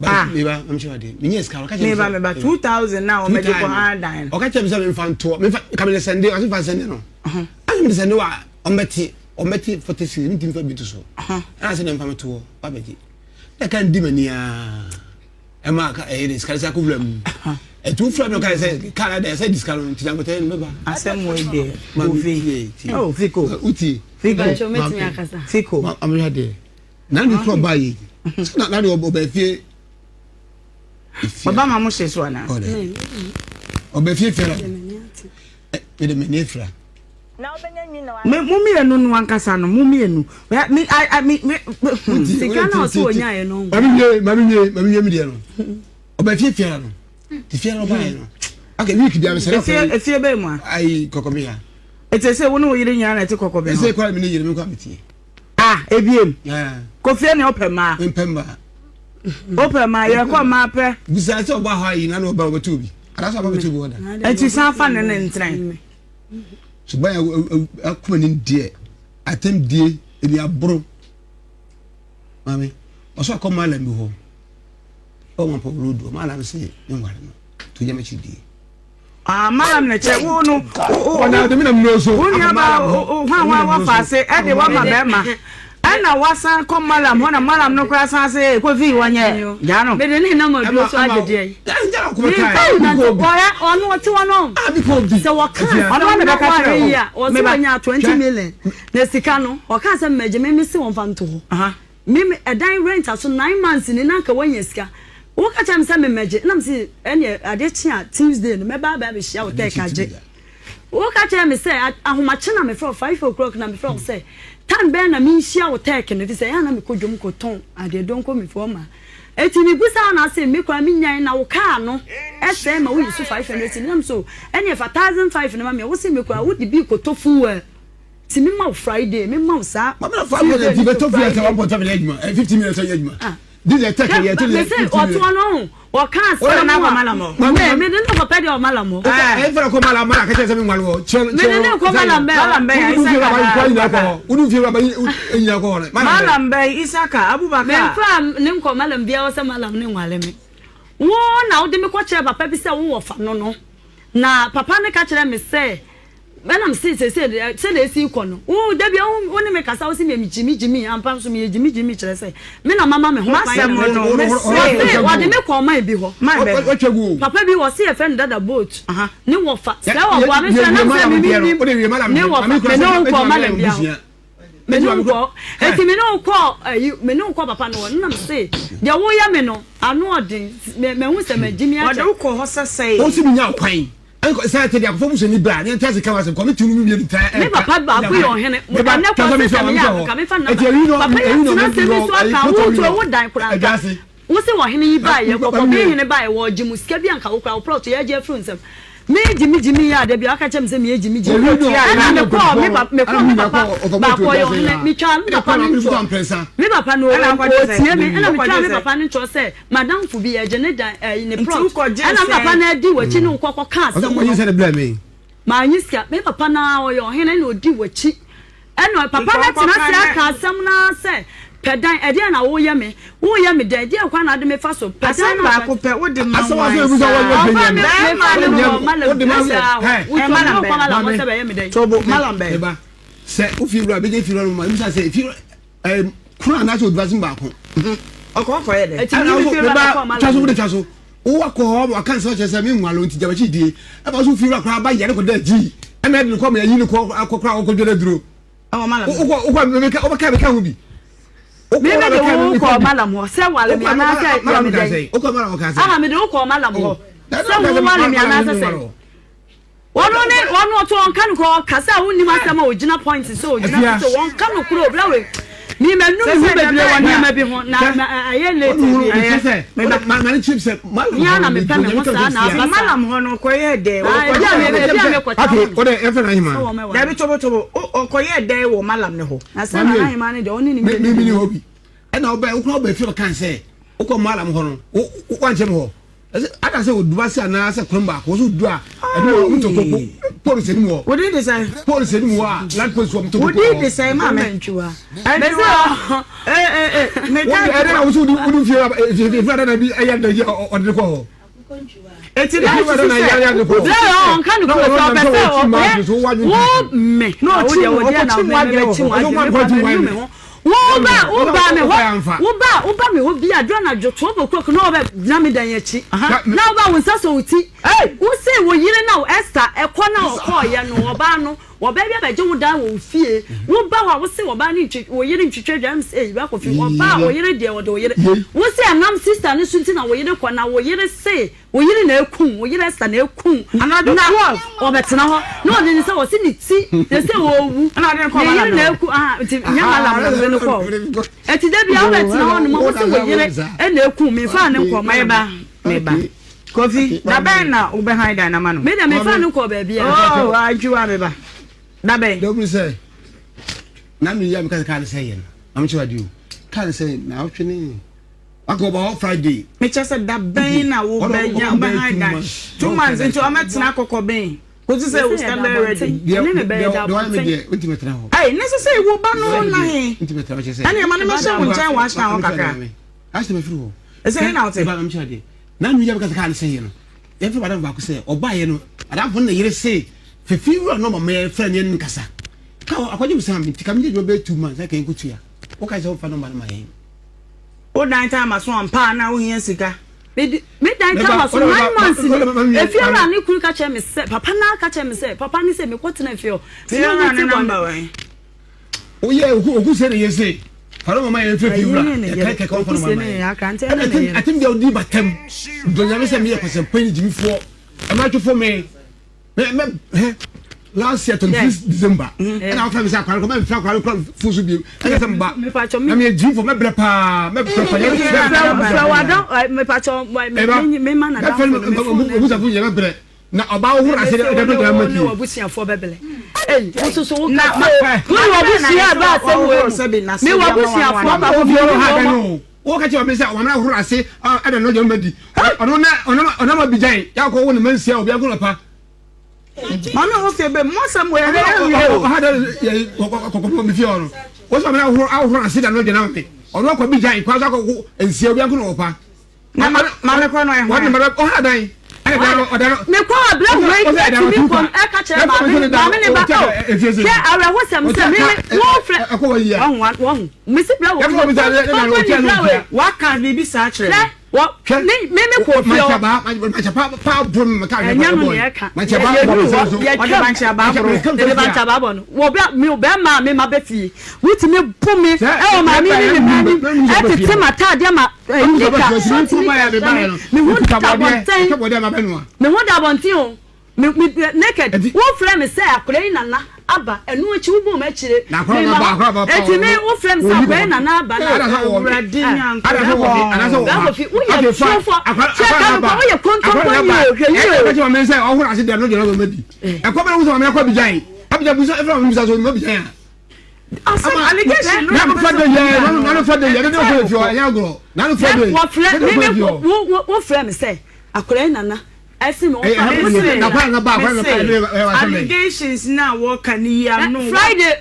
ba me ba am sure de me skazo ka che me ba 2000 now me go hard o ka che me se me fanto me ka me sende o se fa sende no am me sende wa o meti 46 mi tim fa bitu so ana se na mfa meto ba baji da kan di mania e ma ka e skazo ku blem tu fra no ka say Canada say discount tilangote no ba asem we de Kofi oh Fiko uti Fiko metimi akasa Fiko amya de na ni pro ba yi na ni oba fie baba ma mo se so ana oba fie fera e de meni fra na obenya nyi na me mumi enu no ankasa no mumi enu me sikana oso onya ye no mami mi de no oba fie fera no ti fie no ba no aka week dia me sere fie be mu ai kokomia etese wo no yire nya na te kokobia ese kwa me ni yire me kwa meti ebiem yeah Kofi ne opema mpemba opema ye kwa ma pe bisa se oba ha yi na no ba obetu bi ara so ba betu bi oda enti san fa ne ntren so ba akuma ni die atem die eni abro mami oso akoma la mi ho o mo po rodo mala se ni ngware no to je me chi die malam ne che wo no ona de mi na mi so wo nya ba wa fa se e de wa ma be ma ana wasan ko malam hona malam no kwa san se ko fi wanye ja no be de ni na mo do so agede ja ko kai na to boya onu ti wono se wo kan onu me be ka tire ya o se wanya 20 million na sika no o kan se meje me si won fa nto ho me edan rent aso 9 months ni na ka wanya sika wo ka kyerɛ me sɛ me mɛgye na me si ɛne ade kye a Tuesday no mɛba ba hyia wo tɛ ka gye wo ka kyerɛ me sɛ ahomakye na me frɔ 5 o'clock na me frɔ sɛ tan bɛn na me hyia wo tɛ no fi sɛ ya na me kodwom ko ton ade donko me fo ma eti mi busa na se me kwa me nyan na wo ka no ɛsɛ ma wo yusu 500 nam so ɛne fa 1500 na ma me wo se me kwa wo di bi ko tofu ti mi ma Friday mi ma sa ma me fa me di be tofu ya 1.7 ejuma 50 minutes ejuma this is take ya to me say o to no o kan se na ko malamo me de no papa de o malamo e fa ko malamo ka che se mi ngwalo me de no ko malambe unu fi ba enya ko ne malambe Isaka Abubakar me fa ne ko malam bia o se malam ne ngwale me wo na wo de me ko kire papa bi se wo fa no na papa ne ka kire me se benam say na esi ko no wo da bia wo ne me kasa wo se me jimi ampa so me jimi kire say me na mama me ho pan no me say wo de me ko man bi ho papa bi wo see e friend dada boat ne wo fa say wo wa me say na me ne wo fa me no ko malam bia me no ko eti me no ko papa no na me say de wo ya me no anu odin me hu se me jimi a wo de ko ho say wo si mi nya kwan sai te dia ko fomu se ni bra ne tase ka wase ko me tunu mi bi ta me papa ba ko yo hene me ba ne ko se me ya ka me fa na papa ya na se mi so aka wo to wo dan kura wo se wo hene yi ba ye ko ko be hene ba ye wo jimu sika bi anka wo kura wo plot ye je fru nsem me jimi ya de bi aka chem se me jimi ana me ko me papa ba ko yo hene mi twa me papa no me papa no o tie me ana me twa me papa no cho se madam fu bi ye je ne dan ne plot ana papa na di wachi ne ko ka asem ko yin se de bla me ma nyisia me papa na o yo hene na odi wachi eno papa na tina se aka asem na se pedan e dia na wo ye me de dia kwa na de me fa so pedan ba ko pe wo de ma aso wa so bu so wo malambe ba se o fi wura be je fi wura ma mi sa se fi kura na so advising ba ko ko ye de ti mi fi wura ba chaso bu de chaso o wa ko ho wa kan so che se mi nwalo nti jaba chi die e ba so fi wura kura ba ye ko da ji e na de ko me yi ni ko akokra ko jere duro malambe o me ka hu bi me de wo ko malam ho se wale mi ana se ya mi de o ko malam ka se aha me de wo ko malam ho se wo wale mi ana se wono to on kan ko kasa wonni masama o gina point so o gina so won kan kuro oblawe mi menu mi bebre woni ma bi ho na aye late ma ni chip se ya na me pa me ho sa na malam ho no ko ye de wo ko me ko ta o de e fe na hima da bi tobo o ko ye de wo malam ne ho na sa na hima ne de oni ni mi ni hobi e na o ba o ko ba fi o kan se o ko malam ho no o kwa nchem ho aka se o duba se ana se kromba ko so du a e do o to ko police ni mo wo dey say police ni mo a land police wo to ko wo dey say ma me ntwa me ta e na wo so du fi na bi aya da je o de ko ho eti de na ya de ko on kan ko so pe wo me no ti wo dey na me chi wa wo ba me ho bi adro na dwoto bokok na oba na me dan yachi na oba won saso wuti wo se wo yire na Esther ekona okọ ye no oba no wo ba bia beje wo dan wo fie wo ba wa wo se wo ba ni wo yire ntwitwe dwam se ba ko fi wo ba wo yire de wo de wo yire wo se anam sister ne sunti na wo yire kwa na wo yire se wo yire na ekun wo yire Esther na ekun na obetena ho na odi ni se wo se ni ti de se wo wu na odi ko ba na ekun ti nyama la ko eti da bia obetena ho no mo se wo yire e na ekun me fa ne nko me ba Kofi da ben na ube haida na manu me da me fa ne ko ba bia oh ajuwa me ba da ben do say na mi ya me kan say yen am chi wadi kan say na o twene akoba Friday me chese da ben na wo be ya ube haida 2 months into ametina kokko ben ko ti say we stand ready ne me be da do I me dey ultimate na ho eh necessary wo ba no na he ultimate na che say ani ma ne me say wo chan wa sha ho kaka ask me free ho e say na o te ba am chi wadi na mi ya me kan say yen e fe badam ba ko say oba ye no adam fo na yire say fe fiwa no ma me friend yen nkasa ka akwaje bisam bi tika mi dey be 2 months like en kutua o ka say o fa no ma na yen o dan time aso ampa na wo hia sika me dan time aso 9 months if you na ni kuru ka che me say papa na ka che me say papa ni say me ko tena fio ti na number wen o ye oku say na ye say faro mama ye fe fiura ke ko kono mama I think they will do batem do nyame se me ye kwese pani jimi fo e ma twofo me last year 26 December and I found myself come and fly fusu bi e se mba na me jimi fo me bre pa me bre pa ye flower me pacho me man na da obu sa fu ye me bre na oba wo hura se de do ma ti obusiafo bebele so so na obusia ba se me obusiafo ba wo wo ka che o me se o na hura se e de no je ma di ono ma bijan ya ko wo ne mansia obi agun pa mami wo se be mo somewhere o ha da ko mi fi ono wo so me na hura se de no je na me ono ko bijan kwa za ko ensia obi agun pa na mami ko no e wo ne ma o ha dan me kwa abla we ti mi kon e ka chere ma me ne ba o ke ara wo sam se me wo fre wo me si bla wo wa kan bi sa chere wo me ko fi o ma chapa brum ma ka ma chaba bo no wo bla me o be ma be fi wo ti me pu me e o ma mi ni e ti ma ta de ma indika me wo ta me wo da bontin o me naked wo frame me say akure nana aba enu echi wo bo ma chire eti me wo frame say akure nana aba na uradi nyan ana so wo ye fofo check wo ye konton ko yo me say o hura ase de no je no me bi e ko be wo so me ko bi jan abija bu so e from so me bi jan allegation na ko fade ye na fade ye de ko fi o ya gro na no fade wo frame say akure nana allegations na wo kan ya no Friday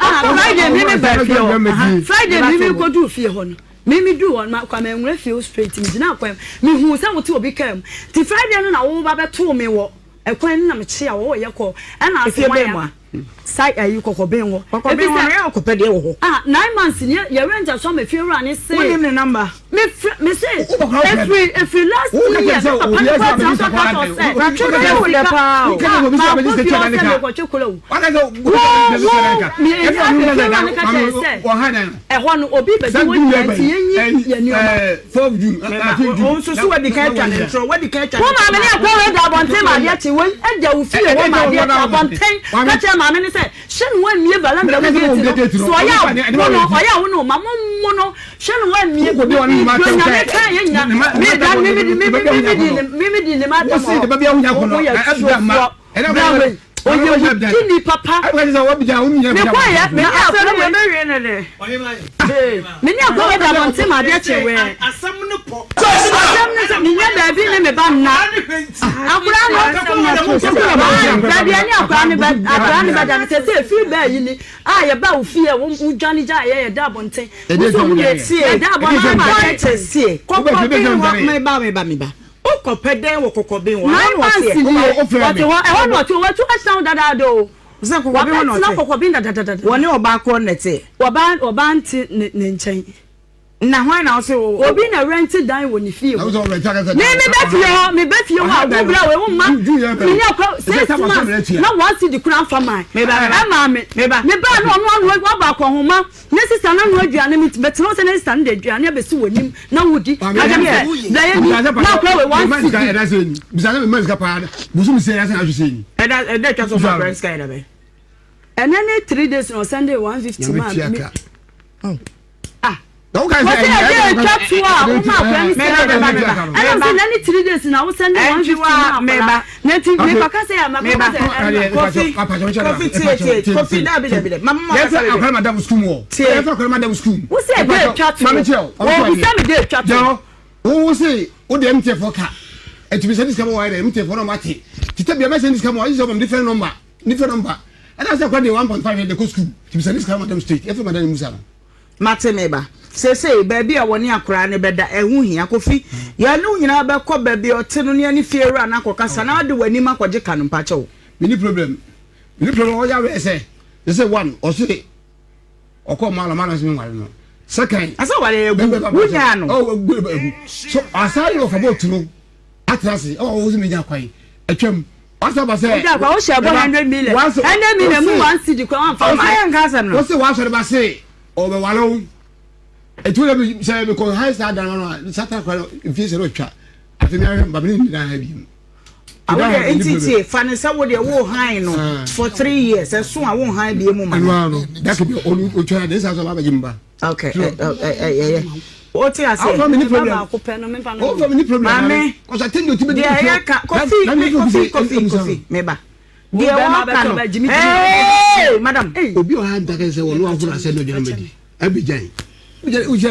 me go do fie ho no me do on ma kwa me nwre fie straight me gina kwa me hu se wote obi kam ti Friday no na wo ba beto me wo ekwan na me chia wo ye ko e na ase wa sai ayi kokoben wo kokoben wo ya kopede wo 9 months ni ye ranger so me fie ra ni say what name number me say every last year Kini papa me kwaya me afere me merie ne le me ni agwa da bonte ma de chewe asam no po asam ne me nya ba bi ne me ba na akura no da bi ani akura ne ba da se fi ba yi ni ye ba ofie wo dwane ja ye da bonte so mu ye tie da bonte ma de tie kokko bi me ba okopede wo kokobin wo na wo tie wo no to what you sound dada do ze kokobin wo no na kokobin dada woni oba ko nete oba nti ne nchen na hwan na so obi na rent dan wo ni fie na so rent ka me be fie ho agobra we wo ma me ni akọ 6 months na one see the crown for my me ba no wa ba ko homa ne sister na no aduane me bet no se ne sister na aduane be si wonim na wudi aga me da ye na ko we one see ka eda se ni bisa na me man ka pa busu mi se ya se na hwese ni eda twa so for friends ka eda be and then 3 days on Sunday 150 man don't guys say any 3 days now send 150 coffee da mama I madam school madam school who say dey chat who say me dey chat who say who dey MT for car et be send this come why MT for no mate tita be send this come why is from different number and I say kwa dey 1.5 dey go school to be send this come madam street every madam musa mate meba say baby a woni akora ne beda ehu hia kofi ya no nyina be ko baby o te no ne ani fiera na kokasa na de wani makoje ka no pache wo mini problem o ya we say one o say oko mala so nware no second asa wale egu wunya no egu so asa yo fa botu no atrase o wo me nya kwai atwam asa ba say da kwa o share 100 million mu 1 cedi kwa am fa o say nkasa no o say wa so ba say o be walo It will be say because high side down Saturday if you say no chat. I think I remember me na have him. Awude entity fanisa wo de wo han no for 3 years so a wo han bi mu ma. No, that could be only try this as a jimba. Okay. What you say? How many problem? Mama ko pe no me pa no. Oh, many problem. Mame, because I think you to be coffee. Meba. Dear Waka. Hey, madam. Obi o had that say wo no afuna say no jemedi. Abi jan.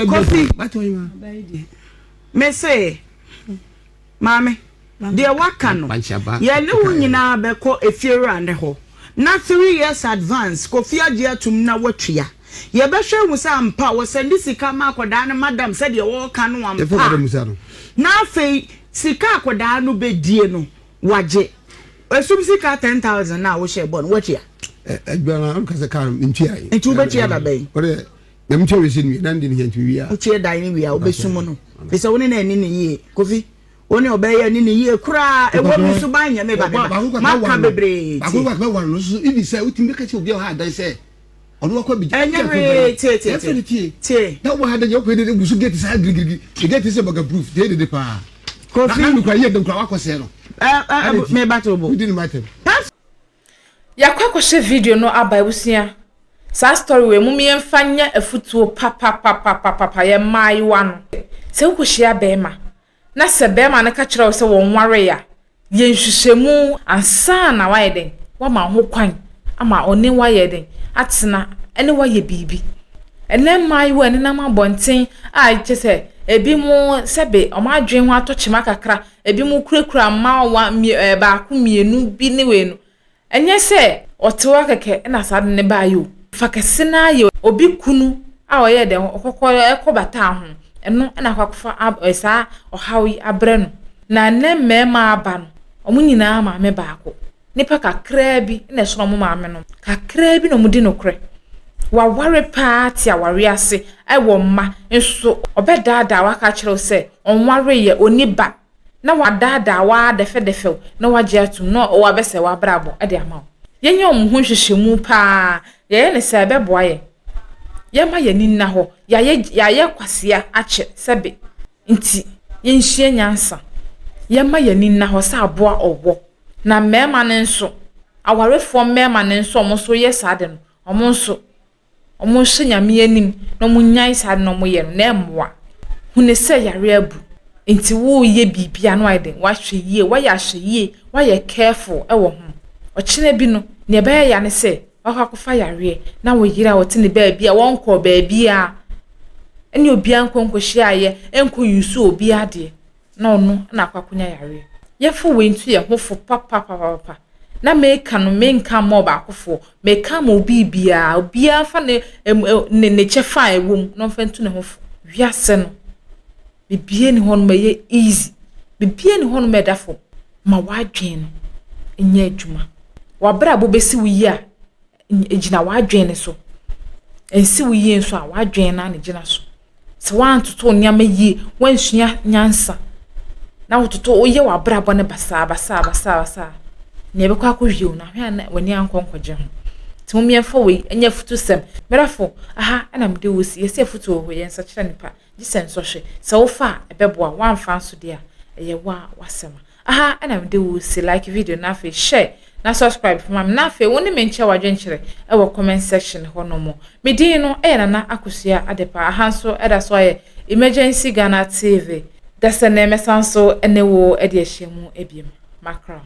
Coffee. Batoyima. Me say. Mame. Dear Waka no. Ya ne wo nyina be ko efiera ne ho. Na 3 years advance Kofi Agye tum na watwea. Ye be hwe mu sa mpa wo send sika ma akoda ne madam said ye wo ka no ampa. Na afei sika akoda no be die no waje. Esum sika 10,000 na wo share bon watwea. Egbana am kase kan ntia yi. Nti wo betwea da bai. Ore na mtia we sin na ndi ni ntia wi a. Wo tie dan ni wi a wo besum no. Be se woni na ani ne yie Kofi. Oni obeye ni ne yie kura ewo mi so ban nya me ba. Maka bebre. Ba ko no so ibi say utimi ka ti obi o ha dan say onu akwa bi. Enye tie. Na wo ha dan yo ko de gusu get say grigigi. The get say baga proof. De pa. Kofi na ko ye dem kwa akose no. Me battle bo. We didn't matter. Yakwa kwhye video no aba ebusia. Sa story we mum ye mfanya afutuo papa ye mai wa no. Se kwhye abema. Na se bema na ka kire wo se won ware ya. Ye nhwehwemu ansa na wa yeden. Wa ma ho kwan ama oni wa yeden. Atena ene wa ye bibi. Ene mai wa ene na ma bonten a che se ebi mu sebe o ma adwen ho atochima kakra ebi mu kurakura ma wa ba ku mienu bi ne we no. Enye se otewa keke na sad ne ba yo. Fakese na ye obi kunu a o ye den okokọ ekobata ho. Eno na akwakofa esa ohawi abre no na ne mema aba no omu nyina ma me baako nipa kakra bi na so no ma me no kakra bi no mudi no kre wa ware party a ware ase ai wo mma nso obedada waka kire se onware ye oniba na wadada wa defe na waje atum no o wabese wa brabo e de ama yenye omhu hwehwemu pa ye ne se beboa ye yema ye ninna ho ya kwasea ache sebe nti yenhie nyansa yema ye ninna ho sa aboa owo na mema ne nso awarefo mema ne nso omo so ye sade no omo nso omo hye nyame anim na omo nyan sade no omo ye no na emwa hune se yare abu nti wo ye bibia no aiden wa hwe yie wa ya hwe yie wa ye careful ewo ho ochine bi no ne be ya ne se wakwakofa yare na wo yira wote ne baabi a wonko baabi a ene obi ankonkohia ye enko yusu obi ade na ono na akwakonya yare yefo we ntu ye hofo papa na meka no menka mo ba akofo meka mo bibia obi afa ne chefa ewom no fa ntu ne hofo wiase no bibie ni hono me easy bibie ni hono me dafo ma wadwen no enye adwuma wabra bo besi wi a ejina wadwen ne so ensi wiye nso a wadwen na ne gina so se wan toto nyama yi wansua nyansa na wototo oye wabrabo ne basa ne be kwa akɔhwie na hwe na wani ankonkɔgye ho timomia fo we enya futu sem merafo aha ana mde wosi yesi futu ho ye nsa kyerɛ nipa gisen so hwe se wo fa ebeboa wanfa nso de a eye wa wasema aha ana mde wosi like video na fe share na subscribe for mam na fe woni menche wadwenkyere e wo comment section ho no mo medin no e na akosua adepa aha nso eda so ye emergency Ghana TV dasa na emesanso ene wo e de ahyemu ebiem makra.